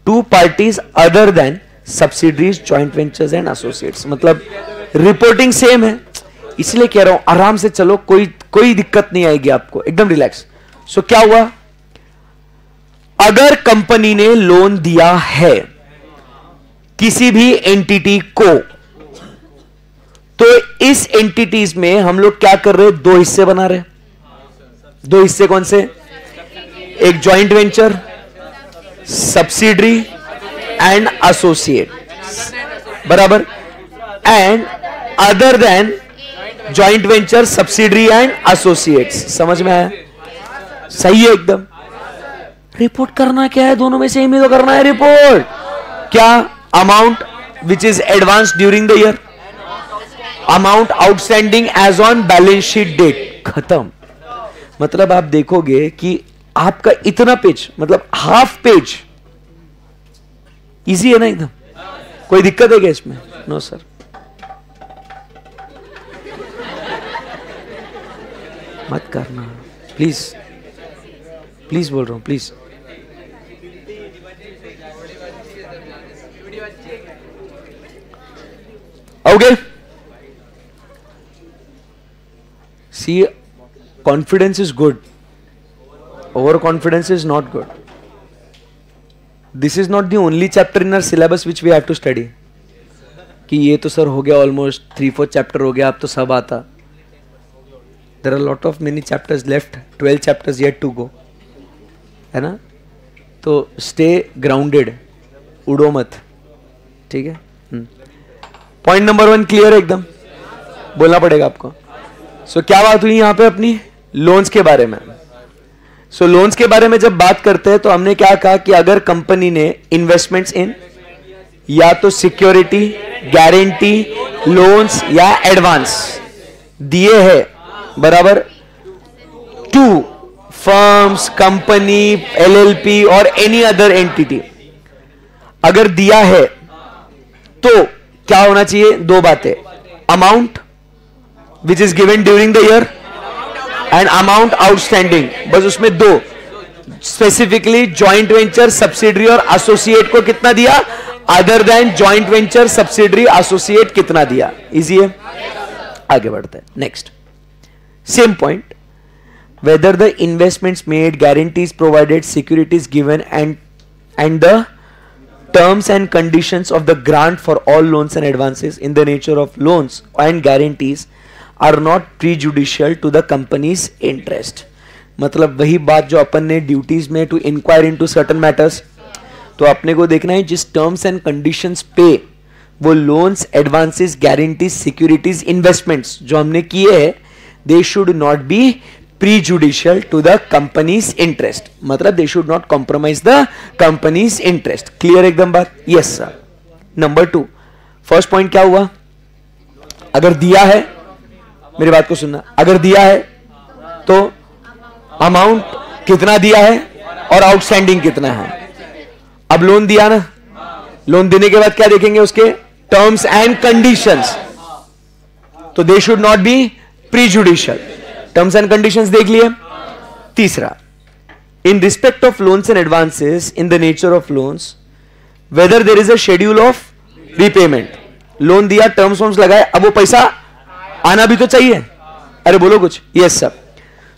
two parties other than subsidiaries, joint ventures and associates. मतलब reporting same है, इसलिए कह रहा हूं आराम से चलो, कोई दिक्कत नहीं आएगी आपको, एकदम रिलैक्स. सो क्या हुआ, अगर कंपनी ने लोन दिया है किसी भी एंटिटी को, तो इस एंटिटीज में हम लोग क्या कर रहे हैं, दो हिस्से बना रहे हैं. दो हिस्से कौन से, एक joint venture, subsidiary and associate, बराबर, and other than joint venture, subsidiary and associates. समझ में आया? सही है एकदम. रिपोर्ट करना क्या है, दोनों में से ही तो करना है रिपोर्ट. क्या, amount which is advance during the year, amount outstanding as on balance sheet date, खत्म. मतलब आप देखोगे कि आपका इतना पेज, मतलब हाफ पेज इजी है ना एकदम. कोई दिक्कत है क्या इसमें? No sir. मत करना प्लीज, प्लीज बोल रहा हूं, please. Okay, see, confidence is good, overconfidence is not good. This is not the only chapter in our syllabus which we have to study. कि ये तो सर हो गया almost 3-4 chapter हो गया, अब तो सब आता. There are a lot of many chapters left, 12 chapters yet to go, है ना? तो stay grounded, उड़ो मत, ठीक है? पॉइंट नंबर 1 क्लियर है एकदम, बोलना पड़ेगा आपको. सो क्या बात हुई यहां पे अपनी लोन्स के बारे में. सो लोन्स के बारे में जब बात करते हैं तो हमने क्या कहा कि अगर कंपनी ने इन्वेस्टमेंट्स इन या तो सिक्योरिटी, गारंटी, लोन्स या एडवांस दिए हैं, बराबर, टू फर्म्स, कंपनी, एलएलपी और एनी अदर एंटिटी, अगर दिया है तो क्या होना चाहिए, दो बातें, amount which is given during the year and amount outstanding. बस उसमें दो, स्पेसिफिकली जॉइंट वेंचर, सब्सिडरी और एसोसिएट को कितना दिया, other than joint venture, subsidiary, associate कितना दिया. इजी है, आगे बढ़ते हैं. Next, same point, whether the investments made, guarantees provided, securities given and the terms and conditions of the grant for all loans and advances in the nature of loans and guarantees are not prejudicial to the company's interest. मतलब वही बात जो अपन ने duties में to inquire into certain matters, तो अपने को देखना है जिस टर्म्स एंड कंडीशंस पे वो loans, advances, guarantees, securities, investments जो हमने किए हैं, दे should not B prejudicial to the company's interest. मतलब they should not compromise the company's interest. Clear एकदम बात? Yes sir. Number 2, first point क्या हुआ, अगर दिया है, मेरी बात को सुनना, अगर दिया है तो अमाउंट कितना दिया है और आउटस्टैंडिंग कितना है. अब लोन दिया ना, लोन देने के बाद क्या देखेंगे, उसके टर्म्स एंड कंडीशंस, तो they should not be prejudicial. Terms and conditions देख लिए. तीसरा, in respect of loans and advances in the nature of loans, whether there is a schedule of repayment. Loan दिया, टर्म्स वॉर्म्स लगाए, अब वो पैसा आना भी तो चाहिए. अरे बोलो कुछ. Yes sir.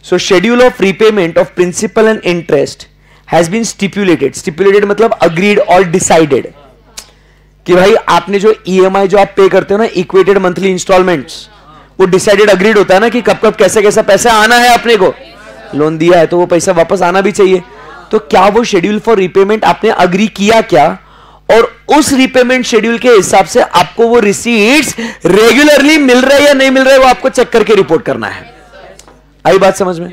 So schedule of repayment of principal and interest has been stipulated. Stipulated मतलब अग्रीड और डिसाइडेड, कि भाई आपने जो ईएमआई जो आप पे करते हो ना, इक्वेटेड मंथली इंस्टॉलमेंट्स, वो डिसाइडेड अग्रीड होता है ना कि कब कब कैसे कैसा पैसा आना है. अपने को लोन दिया है तो वो पैसा वापस आना भी चाहिए. तो क्या वो शेड्यूल फॉर रीपेमेंट आपने अग्री किया क्या, और उस रीपेमेंट शेड्यूल के हिसाब से आपको वो रिसीट्स रेगुलरली मिल रहे या नहीं मिल रहे, वो आपको चेक करके रिपोर्ट करना है. आई बात समझ में?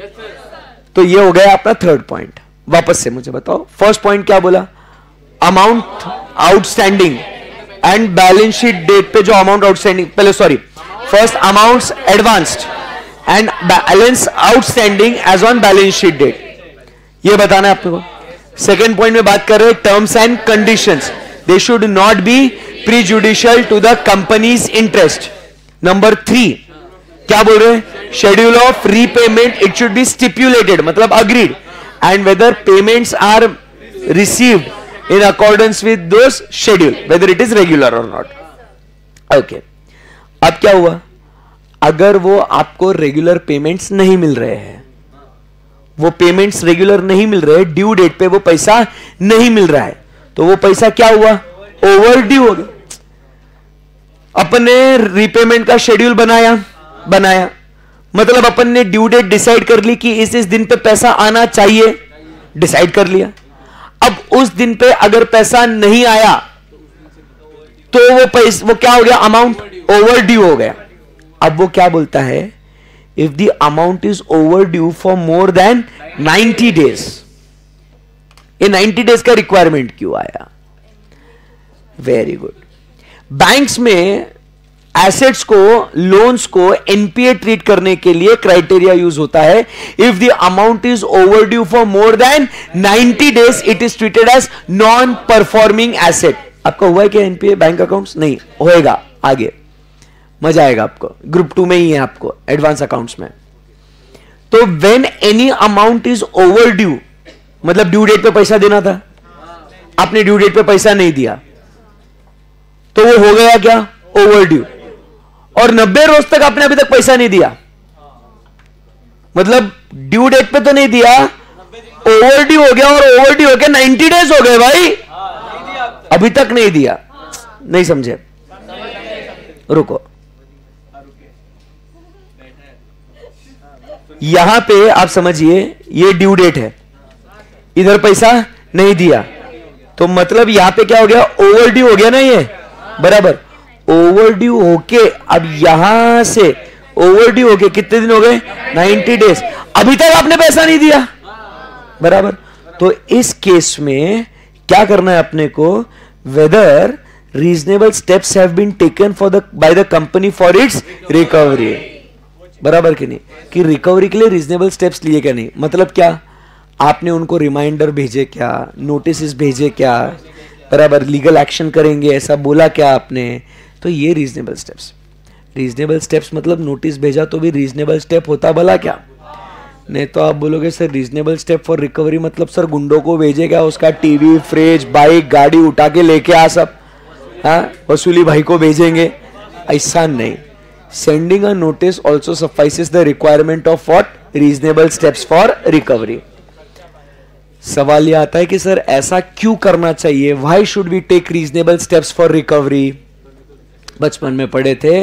तो ये हो गया अपना थर्ड पॉइंट. वापस से मुझे बताओ, फर्स्ट पॉइंट क्या बोला, amount outstanding and balance sheet date पे जो अमाउंट आउटस्टैंडिंग, पहले sorry, first amounts advanced and balance outstanding as on balance sheet date, ये बताना है आपको. सेकेंड पॉइंट में बात कर रहे हैं terms and conditions. They should not be prejudicial to the company's interest. Number 3 क्या बोल रहे हैं? Schedule of repayment it should be stipulated, मतलब agreed, and whether payments are received in accordance with those schedule, whether it is regular और not. Okay, अब क्या हुआ? अगर वो आपको रेगुलर पेमेंट्स नहीं मिल रहे हैं, वो पेमेंट्स रेगुलर नहीं मिल रहे, ड्यू डेट पे वो पैसा नहीं मिल रहा है, तो वो पैसा क्या हुआ? ओवर ड्यू हो गया. अपन ने रीपेमेंट का शेड्यूल बनाया, मतलब अपन ने ड्यू डेट डिसाइड कर ली कि इस दिन पे पैसा आना चाहिए, डिसाइड कर लिया. अब उस दिन पे अगर पैसा नहीं आया तो वो क्या हो गया? अमाउंट ओवर ड्यू हो गया. अब वो क्या बोलता है? If the amount is overdue for more than 90 days. ये 90 डेज का रिक्वायरमेंट क्यों आया? Very good. बैंक्स में एसेट्स को, लोन्स को एनपीए ट्रीट करने के लिए क्राइटेरिया यूज होता है. If the amount is overdue for more than 90 days it is treated as non performing asset. आपका हुआ है क्या एनपीए बैंक अकाउंट्स? नहीं होएगा, आगे मजा आएगा आपको. ग्रुप 2 में ही है आपको, एडवांस अकाउंट्स में. तो when any amount is over due, मतलब ड्यू डेट पे पैसा देना था, आपने ड्यू डेट पे पैसा नहीं दिया, तो वो हो गया क्या? Over due. और 90 रोज तक आपने अभी तक पैसा नहीं दिया, मतलब ड्यू डेट पे तो नहीं दिया, ओवर ड्यू हो गया, और ओवर ड्यू हो गया 90 डेज हो गए भाई, अभी तक नहीं दिया. नहीं समझे? रुको, यहां पे आप समझिए, ये ड्यू डेट है, इधर पैसा नहीं दिया, तो मतलब यहां पे क्या हो गया? ओवर ड्यू हो गया ना ये, बराबर. ओवर ड्यू होके अब यहां से ओवर ड्यू होके कितने दिन हो गए? 90 डेज. अभी तक आपने पैसा नहीं दिया, बराबर. तो इस केस में क्या करना है अपने को? Whether reasonable steps have been taken by the company for its recovery. बराबर कि नहीं? कि रिकवरी के लिए रीजनेबल स्टेप्स लिए क्या नहीं, मतलब क्या? आपने उनको रिमाइंडर भेजे क्या, नोटिस भेजे क्या, बराबर, लीगल एक्शन करेंगे ऐसा बोला क्या आपने? तो ये रीजनेबल स्टेप्स. रीजनेबल स्टेप्स मतलब नोटिस भेजा तो भी रीजनेबल स्टेप होता भला क्या? नहीं तो आप बोलोगे sir reasonable step for recovery मतलब सर गुंडों को भेजेगा, उसका टीवी, फ्रिज, बाइक, गाड़ी उठा के लेके आ सब, हाँ, वसूली भाई को भेजेंगे. ऐसा नहीं. Sending a notice also suffices the requirement of what? Reasonable steps for recovery. सवाल यह आता है कि सर ऐसा क्यों करना चाहिए? Why should we take reasonable steps for recovery? बचपन में पढ़े थे,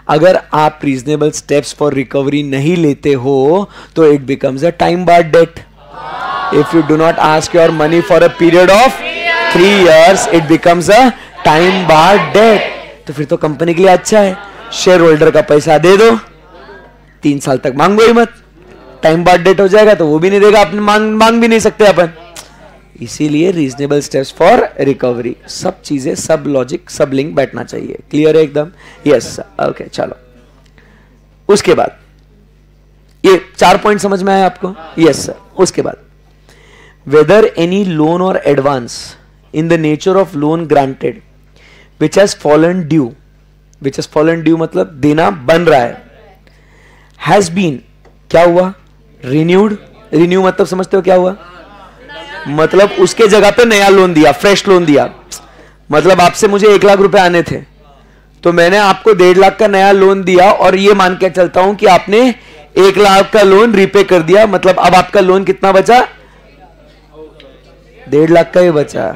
अगर आप रीजनेबल स्टेप्स फॉर रिकवरी नहीं लेते हो तो it becomes a time barred debt. If you do not ask your money for a period of 3 years it becomes a time barred debt. तो फिर तो कंपनी के लिए अच्छा है, शेयर होल्डर का पैसा दे दो, 3 साल तक मांगो ही मत. टाइम बार्ड डेट हो जाएगा तो वो भी नहीं देगा, अपने मांग भी नहीं सकते अपन. इसीलिए रीजनेबल स्टेप्स फॉर रिकवरी. सब चीजें, सब लॉजिक, सब लिंक बैठना चाहिए. क्लियर है एकदम? यस. ओके, चलो उसके बाद ये 4 पॉइंट समझ में आया आपको? Yes sir. उसके बाद वेदर एनी लोन और advance in the nature of loan granted which has fallen due, which has fallen due मतलब देना बन रहा है, हैज बीन, क्या हुआ? रिन्यूड. रिन्यू मतलब समझते हो क्या हुआ? मतलब उसके जगह पे नया लोन दिया, फ्रेश लोन दिया. मतलब आपसे मुझे 1 लाख रुपए आने थे, तो मैंने आपको 1.5 लाख का नया लोन दिया, और ये मान के चलता हूं कि आपने 1 लाख का लोन रीपे कर दिया. मतलब अब आपका लोन कितना बचा? 1.5 लाख का ही बचा.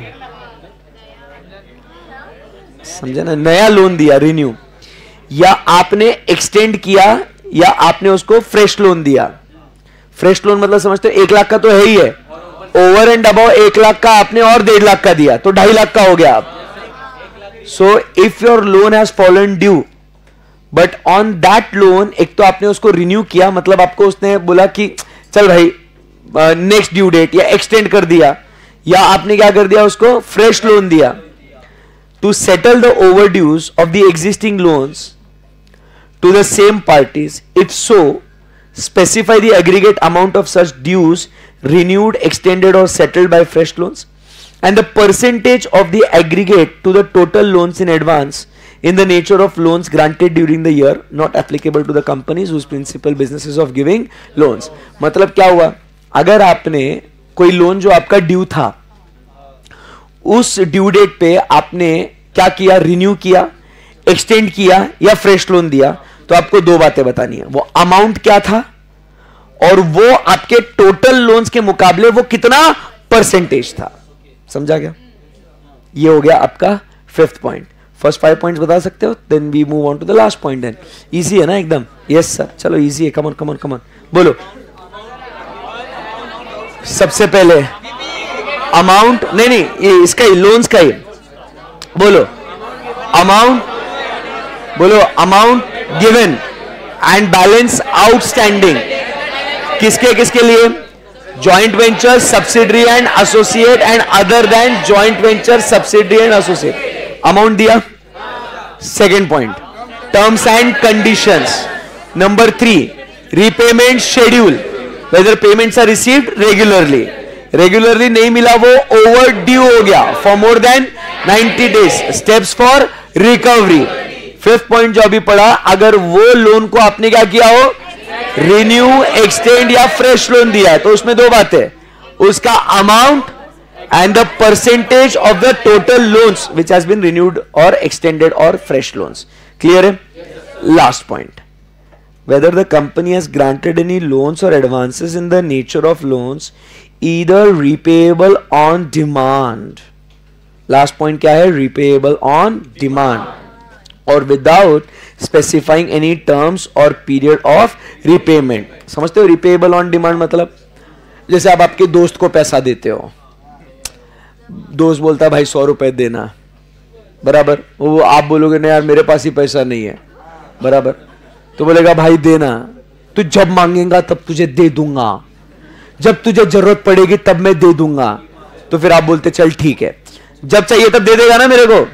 समझे ना? नया लोन दिया, रिन्यू, या आपने एक्सटेंड किया, या आपने उसको फ्रेश लोन दिया. फ्रेश लोन मतलब समझते हो 1 लाख का तो है ही है, ओवर एंड अबव 1 लाख का आपने और 1.5 लाख का दिया, तो 2.5 लाख का हो गया आप. So if your loan has fallen due but on that loan, एक तो आपने उसको रिन्यू किया, मतलब आपको उसने बोला कि चल भाई नेक्स्ट ड्यू डेट, या एक्सटेंड कर दिया, या आपने क्या कर दिया? उसको फ्रेश लोन दिया. To settle the overdues of the existing loans to the same parties. If so, specify the aggregate amount of such dues renewed, extended or settled by fresh loans. and the percentage of the aggregate to the total loans in advance in the nature of loans granted during the year not applicable to the companies whose principal businesses of giving loans. मतलब क्या हुआ, अगर आपने कोई loan जो आपका due था उस ड्यू डेट पे आपने क्या किया, रिन्यू किया, एक्सटेंड किया या फ्रेश लोन दिया, तो आपको दो बातें बतानी है, वो अमाउंट क्या था और वो आपके टोटल लोन्स के मुकाबले वो कितना परसेंटेज था. समझा गया? ये हो गया आपका फिफ्थ पॉइंट. फर्स्ट 5 पॉइंट्स बता सकते हो, then we move on to the last point. Then easy है ना एकदम? यस सर, चलो इजी है. कमन कमन कमन बोलो. सबसे पहले अमाउंट, नहीं ये इसका ही, लोन्स का ही बोलो. अमाउंट बोलो. Amount given and balance outstanding किसके किसके लिए? Joint venture, subsidiary and associate and other than joint venture, subsidiary and associate. Amount दिया. Second point, terms and conditions. Number 3, repayment schedule, whether payments are received regularly. Regularly नहीं मिला वो overdue हो गया for more than 90 days. Steps for recovery. Fifth point जो अभी पढ़ा, अगर वो लोन को आपने क्या किया हो, रिन्यू, एक्सटेंड या फ्रेश लोन दिया है, तो उसमें दो बातें, उसका amount and the percentage of the total loans which has been renewed और एक्सटेंडेड और फ्रेश लोन्स. क्लियर है? Last point, whether the company has granted any loans or advances in the nature of loans either repayable on demand. Last point क्या है? repayable on demand or without specifying any terms or period of repayment. समझते हो repayable on demand मतलब? जैसे आप आपके दोस्त को पैसा देते हो, दोस्त बोलता है भाई 100 रुपए देना, बराबर. वो आप बोलोगे नहीं यार मेरे पास ही पैसा नहीं है, बराबर, तो बोलेगा भाई देना, तू जब मांगेगा तब तुझे दे दूंगा, जब तुझे जरूरत पड़ेगी तब मैं दे दूंगा. तो फिर आप बोलते चल ठीक है, जब चाहिए तब दे देगा ना मेरे को.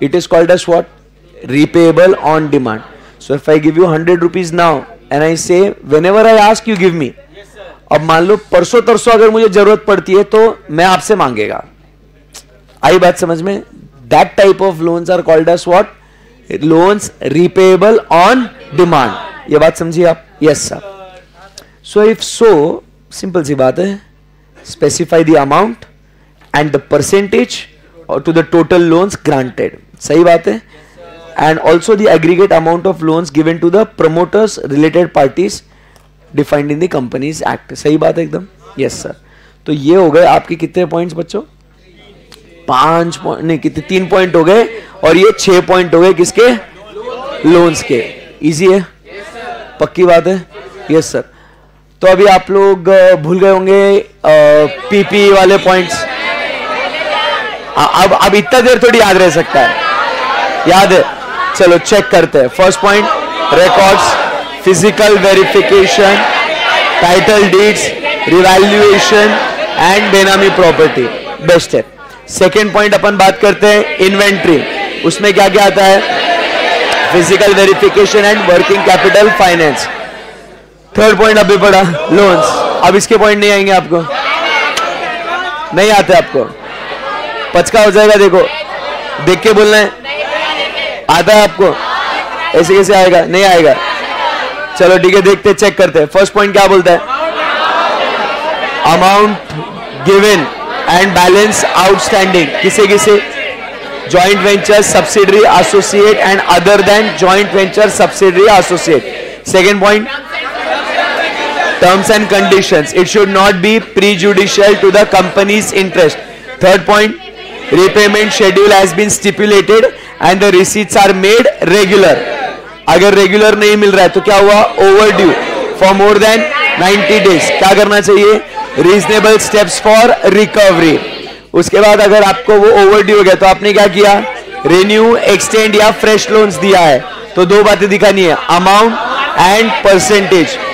It is called as what? Repayable on demand. So if I give you 100 rupees now and I say whenever I ask you give me. अब मान लो परसों तरसों अगर मुझे जरूरत पड़ती है तो मैं आपसे मांगेगा. आई बात समझ में? That type of loans are called as what? Loans repayable on demand. ये बात समझिए आप? Yes sir. So if so, simple सी बात है, specify the amount and the percentage to the total loans granted. सही बात है. And also the aggregate amount of loans given to the promoters related parties defined in the companies act. सही बात है एकदम? Yes sir. तो ये हो गए आपके कितने पॉइंट्स बच्चों? 5 पॉइंट नहीं, कितने 3 पॉइंट हो गए और ये 6 पॉइंट हो गए किसके? लोन्स के. इजी है? पक्की बात है? Yes sir. तो अभी आप लोग भूल गए होंगे पीपी वाले पॉइंट्स. अब इतना देर थोड़ी याद रह सकता है, याद है? चलो चेक करते हैं. First point, records, physical verification, title deeds, revaluation and benami property. Best है. सेकेंड पॉइंट अपन बात करते हैं इन्वेंट्री. उसमें क्या क्या आता है? Physical verification and working capital finance. Third point अभी पढ़ा, लोन्स. अब इसके पॉइंट नहीं आएंगे आपको, नहीं आते आपको, पचका हो जाएगा. देखो देख के बोलना है. आता है आपको? ऐसे कैसे आएगा? नहीं आएगा. चलो ठीक है, देखते चेक करते हैं. फर्स्ट पॉइंट क्या बोलता है? Amount given and balance outstanding किसे किसे? Joint venture, subsidiary, associate and other than joint venture, subsidiary, associate. Second point, terms and conditions. It should not be prejudicial to the company's interest. Third point, repayment schedule has been stipulated and the receipts are made regular. अगर regular नहीं मिल रहा है तो क्या हुआ? overdue for more than 90 days. क्या करना चाहिए? reasonable steps for recovery. उसके बाद अगर आपको वो overdue हो गया तो आपने क्या किया? renew, extend या fresh loans दिया है, तो दो बातें दिखानी है, amount and percentage.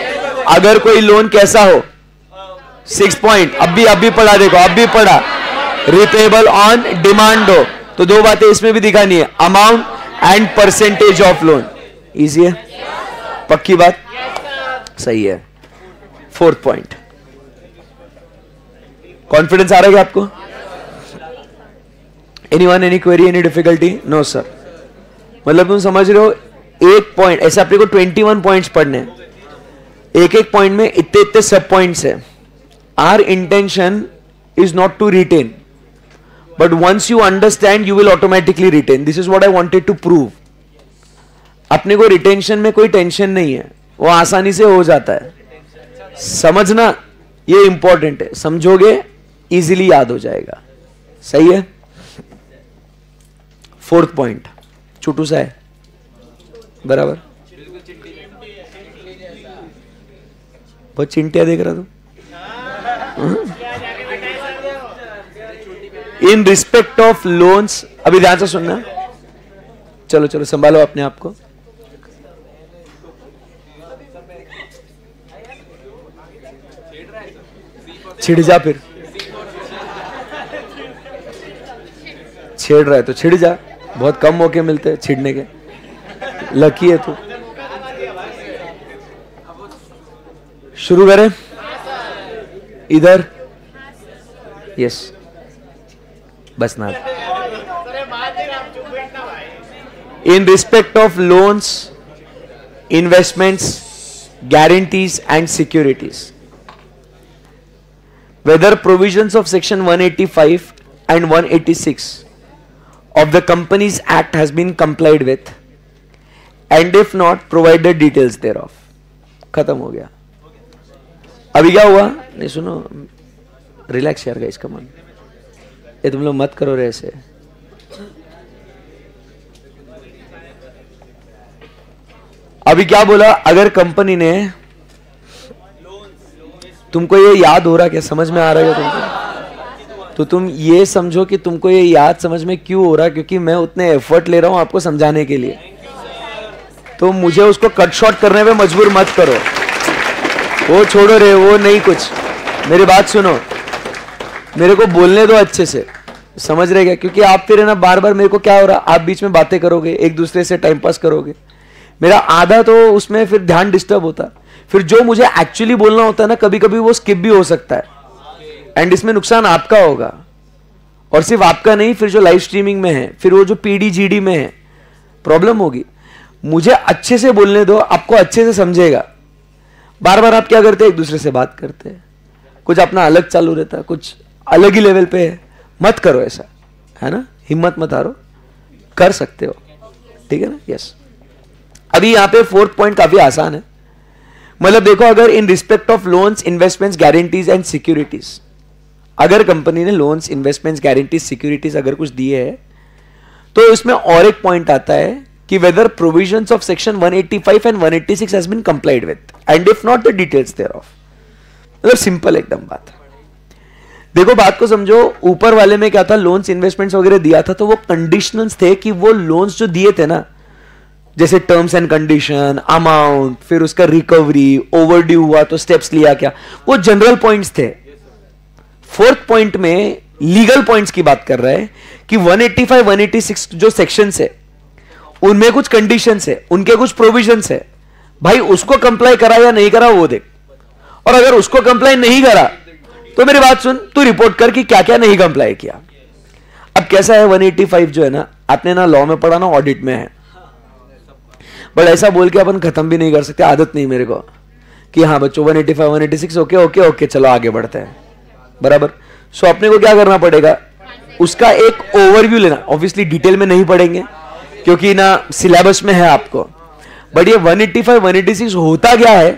अगर कोई लोन कैसा हो, 6 पॉइंट अभी पढ़ा, देखो अभी पढ़ा, रिपेबल ऑन डिमांड हो, तो दो बातें इसमें भी दिखानी है, amount and percentage of loan. Easy है? पक्की बात? सही है. फोर्थ पॉइंट, कॉन्फिडेंस आ रहा है आपको? Anyone, any query, any difficulty? No sir. मतलब तुम समझ रहे हो, एक पॉइंट ऐसे अपने को 21 पॉइंट्स पढ़ने हैं, एक एक पॉइंट में इतने इतने सब पॉइंट्स है। Our intention is not to retain, but once you understand you will automatically retain. This is what I wanted to prove. अपने को रिटेंशन में कोई टेंशन नहीं है, वो आसानी से हो जाता है। समझना ये इंपॉर्टेंट है, समझोगे इजीली याद हो जाएगा। सही है। फोर्थ पॉइंट छोटू सा है, बराबर। बहुत चिंटिया देख रहा तू। इन रिस्पेक्ट ऑफ लोन्स, अभी ध्यान से सुनना। चलो चलो संभालो अपने आप को। छिड़ जा, फिर छेड़ रहा है तो छिड़ जा, बहुत कम मौके मिलते हैं छिड़ने के, लकी है तू। शुरू करें इधर? यस, बस ना। इन respect of loans, investments, guarantees and securities, whether provisions of section 185 and 186 of the Companies Act has been complied with, and if not, provide the details thereof. खत्म हो गया। अभी क्या हुआ? नहीं सुनो, रिलैक्स यार गाइस, कम ऑन। ये तुम लोग मत करो रे ऐसे। अभी क्या बोला? अगर कंपनी ने, तुमको ये याद हो रहा, क्या समझ में आ रहा है तुमको? तो तुम ये समझो कि तुमको ये याद समझ में क्यों हो रहा, क्योंकि मैं उतने एफर्ट ले रहा हूं आपको समझाने के लिए। तो मुझे उसको कट शॉर्ट करने पे मजबूर मत करो। वो छोड़ो रे, वो नहीं कुछ। मेरी बात सुनो, मेरे को बोलने दो अच्छे से, समझ रहे क्या? क्योंकि आप फिर है ना बार बार, मेरे को क्या हो रहा, आप बीच में बातें करोगे, एक दूसरे से टाइम पास करोगे, मेरा आधा तो उसमें फिर ध्यान डिस्टर्ब होता। फिर जो मुझे एक्चुअली बोलना होता है ना, कभी कभी वो स्किप भी हो सकता है, एंड इसमें नुकसान आपका होगा। और सिर्फ आपका नहीं, फिर जो लाइव स्ट्रीमिंग में है, फिर वो जो पीडी जीडी में है, प्रॉब्लम होगी। मुझे अच्छे से बोलने दो, आपको अच्छे से समझेगा। बार बार आप क्या करते हैं, एक दूसरे से बात करते हैं, कुछ अपना अलग चालू रहता है, कुछ अलग ही लेवल पे है। मत करो ऐसा, है ना? हिम्मत मत हारो, कर सकते हो, ठीक है ना? यस। अभी यहां पे फोर्थ पॉइंट काफी आसान है। मतलब देखो, अगर इन respect of loans, investments, guarantees and securities, अगर कंपनी ने लोन्स, इन्वेस्टमेंट्स, गारंटीज, सिक्योरिटीज अगर कुछ दिए है, तो इसमें और एक पॉइंट आता है कि whether provisions of section 185 and 186 has been complied with, and if not the details thereof. मतलब सिंपल एकदम बात। देखो बात को समझो, ऊपर वाले में क्या था, लोन्स, इन्वेस्टमेंट्स वगैरह दिया था, तो वो कंडीशनल्स थे कि वो लोन्स जो दिए थे ना, जैसे टर्म्स एंड कंडीशन, अमाउंट, फिर उसका रिकवरी, ओवरड्यू हुआ तो स्टेप्स लिया क्या, वो जनरल पॉइंट्स थे। फोर्थ पॉइंट में लीगल पॉइंट्स की बात कर रहे हैं कि 185, 186 जो सेक्शंस है, उनमें कुछ कंडीशंस है, उनके कुछ प्रोविजंस है। भाई उसको कंप्लाई करा या नहीं करा वो देख, और अगर उसको कंप्लाई नहीं करा तो मेरी बात सुन, तू रिपोर्ट कर कि क्या क्या नहीं कंप्लाई किया। अब कैसा है, 185 जो है ना, आपने ना लॉ में पढ़ा ना, ऑडिट में है, बट ऐसा बोल के अपन खत्म भी नहीं कर सकते, आदत नहीं मेरे को कि हाँ बच्चों 185, 186 ओके ओके ओके चलो आगे बढ़ते हैं, बराबर। सो अपने को क्या करना पड़ेगा, उसका एक ओवरव्यू लेना। ऑब्वियसली डिटेल में नहीं पढ़ेंगे क्योंकि ना सिलेबस में है आपको, बट ये 185, 186 होता क्या है,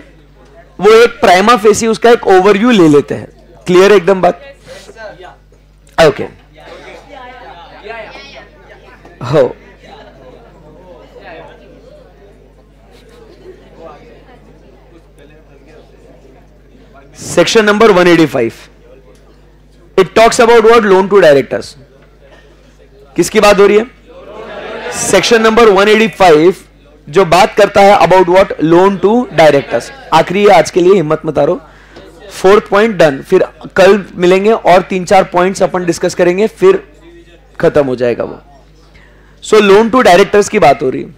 वो एक प्राइमा फेसी उसका एक ओवरव्यू ले लेते हैं। क्लियर है एकदम बात? ओके हो। Section number 185, it talks about what, loan to directors. किसकी बात हो रही है? सेक्शन नंबर 185 जो बात करता है about what, loan to directors. आखिरी है आज के लिए, हिम्मत मत हारो। फोर्थ पॉइंट डन, फिर कल मिलेंगे और 3-4 पॉइंट्स अपन डिस्कस करेंगे, फिर खत्म हो जाएगा वो। सो लोन टू डायरेक्टर्स की बात हो रही है।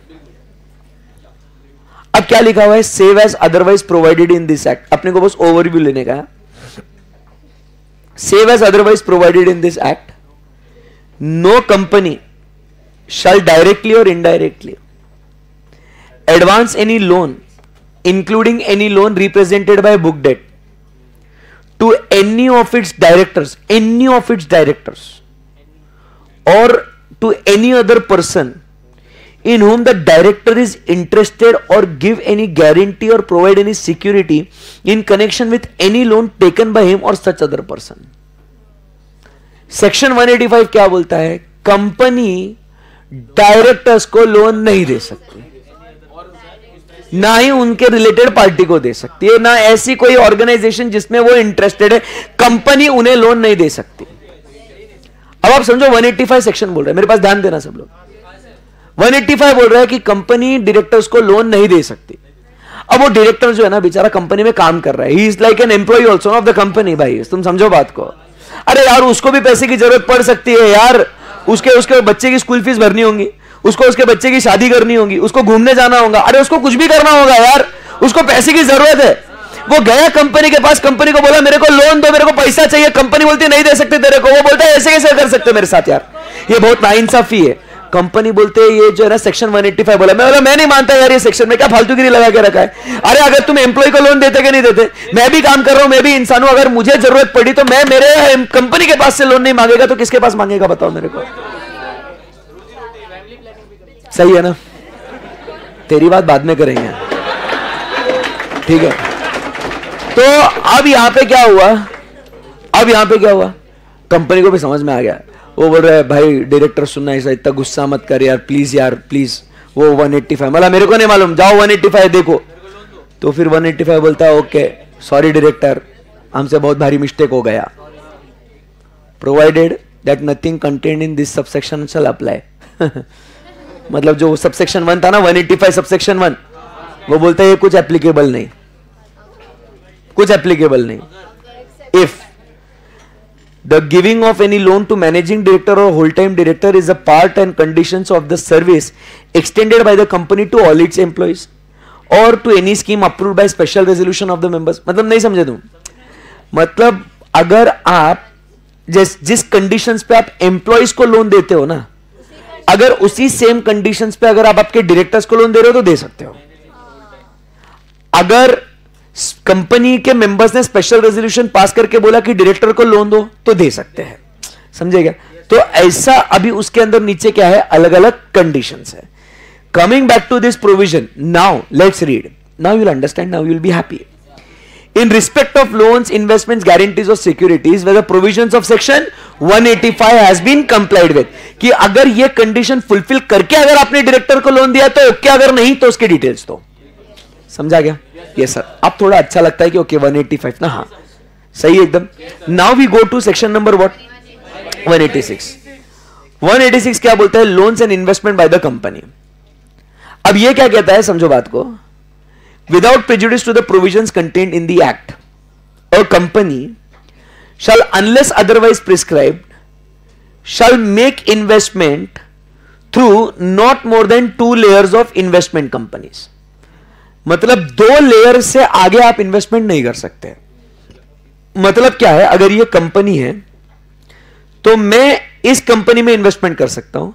अब क्या लिखा हुआ है, save as otherwise provided in this act. अपने को बस ओवरव्यू लेने का है। Save as otherwise provided in this act, no company shall directly or indirectly advance any loan, including any loan represented by book debt, to any of its directors, or to any other person in whom the director is interested, or give any guarantee or provide any security in connection with any loan taken by him or such other person. Section 185 क्या बोलता है? Company directors को loan नहीं दे सकती, ना ही उनके related party को दे सकती है, ना ऐसी कोई ऑर्गेनाइजेशन जिसमें वो इंटरेस्टेड है, कंपनी उन्हें लोन नहीं दे सकती। अब आप समझो 185 सेक्शन बोल रहा है, मेरे पास ध्यान देना सब लोग। 185 बोल रहा है कि कंपनी डायरेक्टर्स को लोन नहीं दे सकती। अब वो डायरेक्टर जो है ना बेचारा कंपनी में काम कर रहा है, he is like an employee also of the company. भाई तुम समझो बात को। अरे यार उसको भी पैसे की जरूरत पड़ सकती है यार, उसके बच्चे की स्कूल फीस भरनी होगी, उसको उसके बच्चे की शादी करनी होगी, उसको घूमने जाना होगा, अरे उसको कुछ भी करना होगा यार, उसको पैसे की जरूरत है। वो गया कंपनी के पास, कंपनी को बोला मेरे को लोन दो, मेरे को पैसा चाहिए। कंपनी बोलती नहीं दे सकते तेरे को। वो बोलता है ऐसे कैसे कर सकते मेरे साथ यार, ये बहुत नाइंसाफी है। कंपनी बोलते हैं ये जो है ना सेक्शन 185 बोला। मैं नहीं मानता यार ये सेक्शन में क्या फालतूगिरी लगा के रखा है। अरे अगर तुम एम्प्लॉय को लोन देते कि नहीं देते, मैं भी काम कर रहा हूं, मैं भी इंसान हूं, अगर मुझे जरूरत पड़ी तो मैं मेरे कंपनी के पास से लोन नहीं मांगेगा तो किसके पास मांगेगा बताओ मेरे को। सही है ना? तेरी बात बाद में करेंगे, ठीक है। तो अब यहां पे क्या हुआ, कंपनी को भी समझ में आ गया। वो बोल रहा है भाई डायरेक्टर सुनना, ऐसा इतना गुस्सा मत कर यार प्लीज। वो 185 मतलब मेरे को नहीं मालूम, जाओ 185 देखो। तो फिर 185 बोलता है ओके सॉरी डायरेक्टर, हमसे बहुत भारी मिस्टेक हो गया। Provided that nothing contained in this subsection shall apply. मतलब जो सबसेक्शन 1 था ना 185 सबसेक्शन 1, वो बोलता है ये कुछ एप्लीकेबल नहीं। If the giving of any loan to managing director or whole-time director is a part and conditions of the service extended by the company to all its employees or to any scheme approved by special resolution of the members। मतलब नहीं समझे तुम? मतलब अगर आप जिस conditions पे आप एम्प्लॉइज को लोन देते हो ना, अगर उसी सेम कंडीशंस पे अगर आप आपके डायरेक्टर्स को लोन दे रहे हो तो दे सकते हो। अगर कंपनी के मेंबर्स ने स्पेशल रेजोल्यूशन पास करके बोला कि डायरेक्टर को लोन दो तो दे सकते हैं, समझेगा? तो ऐसा अभी उसके अंदर नीचे क्या है, अलग अलग कंडीशंस है। Coming back to this provision, now let's read, now you will understand, now you will be happy. In respect of loans, investments, guarantees or securities, where the provisions of section 185 has been complied with, कि अगर ये condition fulfil करके अगर आपने director को loan दिया तो okay, अगर नहीं तो उसके डिटेल्स दो। समझा गया? Yes sir. अब थोड़ा अच्छा लगता है कि ओके 185 ना, हाँ सही है एकदम। Now we go to section number what 186। 186 क्या बोलता है? Loans and investment by the company. अब ये क्या कहता है, समझो बात को। Without prejudice to the provisions contained in the act, a company shall, unless otherwise prescribed, shall make investment through not more than 2 layers of investment companies। मतलब 2 layer से आगे आप इन्वेस्टमेंट नहीं कर सकते। मतलब क्या है, अगर ये कंपनी है तो मैं इस कंपनी में इन्वेस्टमेंट कर सकता हूं,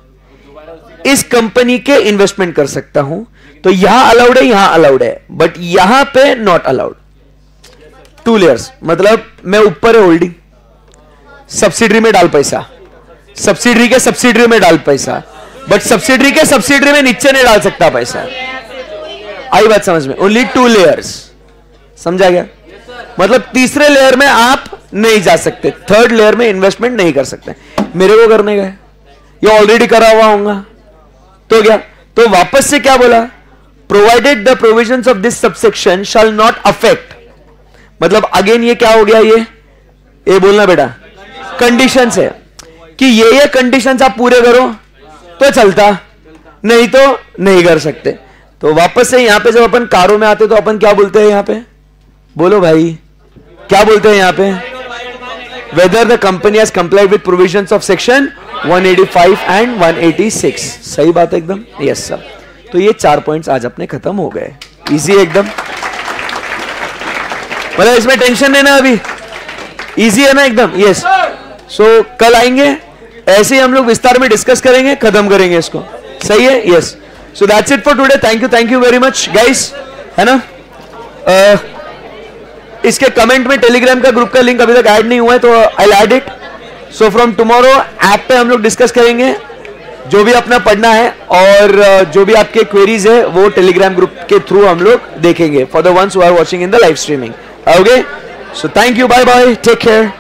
इस कंपनी के इन्वेस्टमेंट कर सकता हूं, तो यहां अलाउड है, यहां अलाउड है, बट यहां पे नॉट अलाउड। 2 लेयर्स मतलब मैं ऊपर है होल्डिंग, सब्सिडरी में डाल पैसा, सब्सिडरी के सब्सिडरी में डाल पैसा, बट सब्सिडरी के सब्सिडरी में नीचे नहीं डाल सकता पैसा। आई बात समझ में? ओनली 2 लेयर्स, समझा गया? मतलब तीसरे लेयर में आप नहीं जा सकते, 3rd लेयर में इन्वेस्टमेंट नहीं कर सकते। मेरे को करने गए, ये ऑलरेडी करा हुआ होगा तो क्या, तो वापस से क्या बोला? Provided the provisions of this subsection shall not affect. मतलब अगेन ये क्या हो गया, ये बोलना बेटा कंडीशंस है कि ये कंडीशंस आप पूरे करो तो चलता, नहीं तो नहीं कर सकते। तो वापस से यहां पे जब अपन कारों में आते तो अपन क्या बोलते हैं यहां पे? बोलो भाई क्या बोलते हैं यहां पे? Whether the company has complied with provisions of section 185 and 186। सही बात एकदम, यस सर। तो ये 4 पॉइंट्स आज अपने खत्म हो गए, इजी एकदम। मतलब इसमें टेंशन नहीं ना, अभी इजी है ना एकदम, यस। सो कल आएंगे ऐसे ही हम लोग विस्तार में डिस्कस करेंगे, खत्म करेंगे इसको, सही है? Yes, so that's it for today. Thank you very much guys, है ना? इसके कमेंट में टेलीग्राम का ग्रुप का लिंक अभी तक ऐड नहीं हुआ है, तो I add it. So from tomorrow app पे हम लोग डिस्कस करेंगे जो भी अपना पढ़ना है, और जो भी आपके क्वेरीज है वो टेलीग्राम ग्रुप के थ्रू हम लोग देखेंगे for the ones who are watching in the live streaming. Okay, so thank you, bye bye, take care.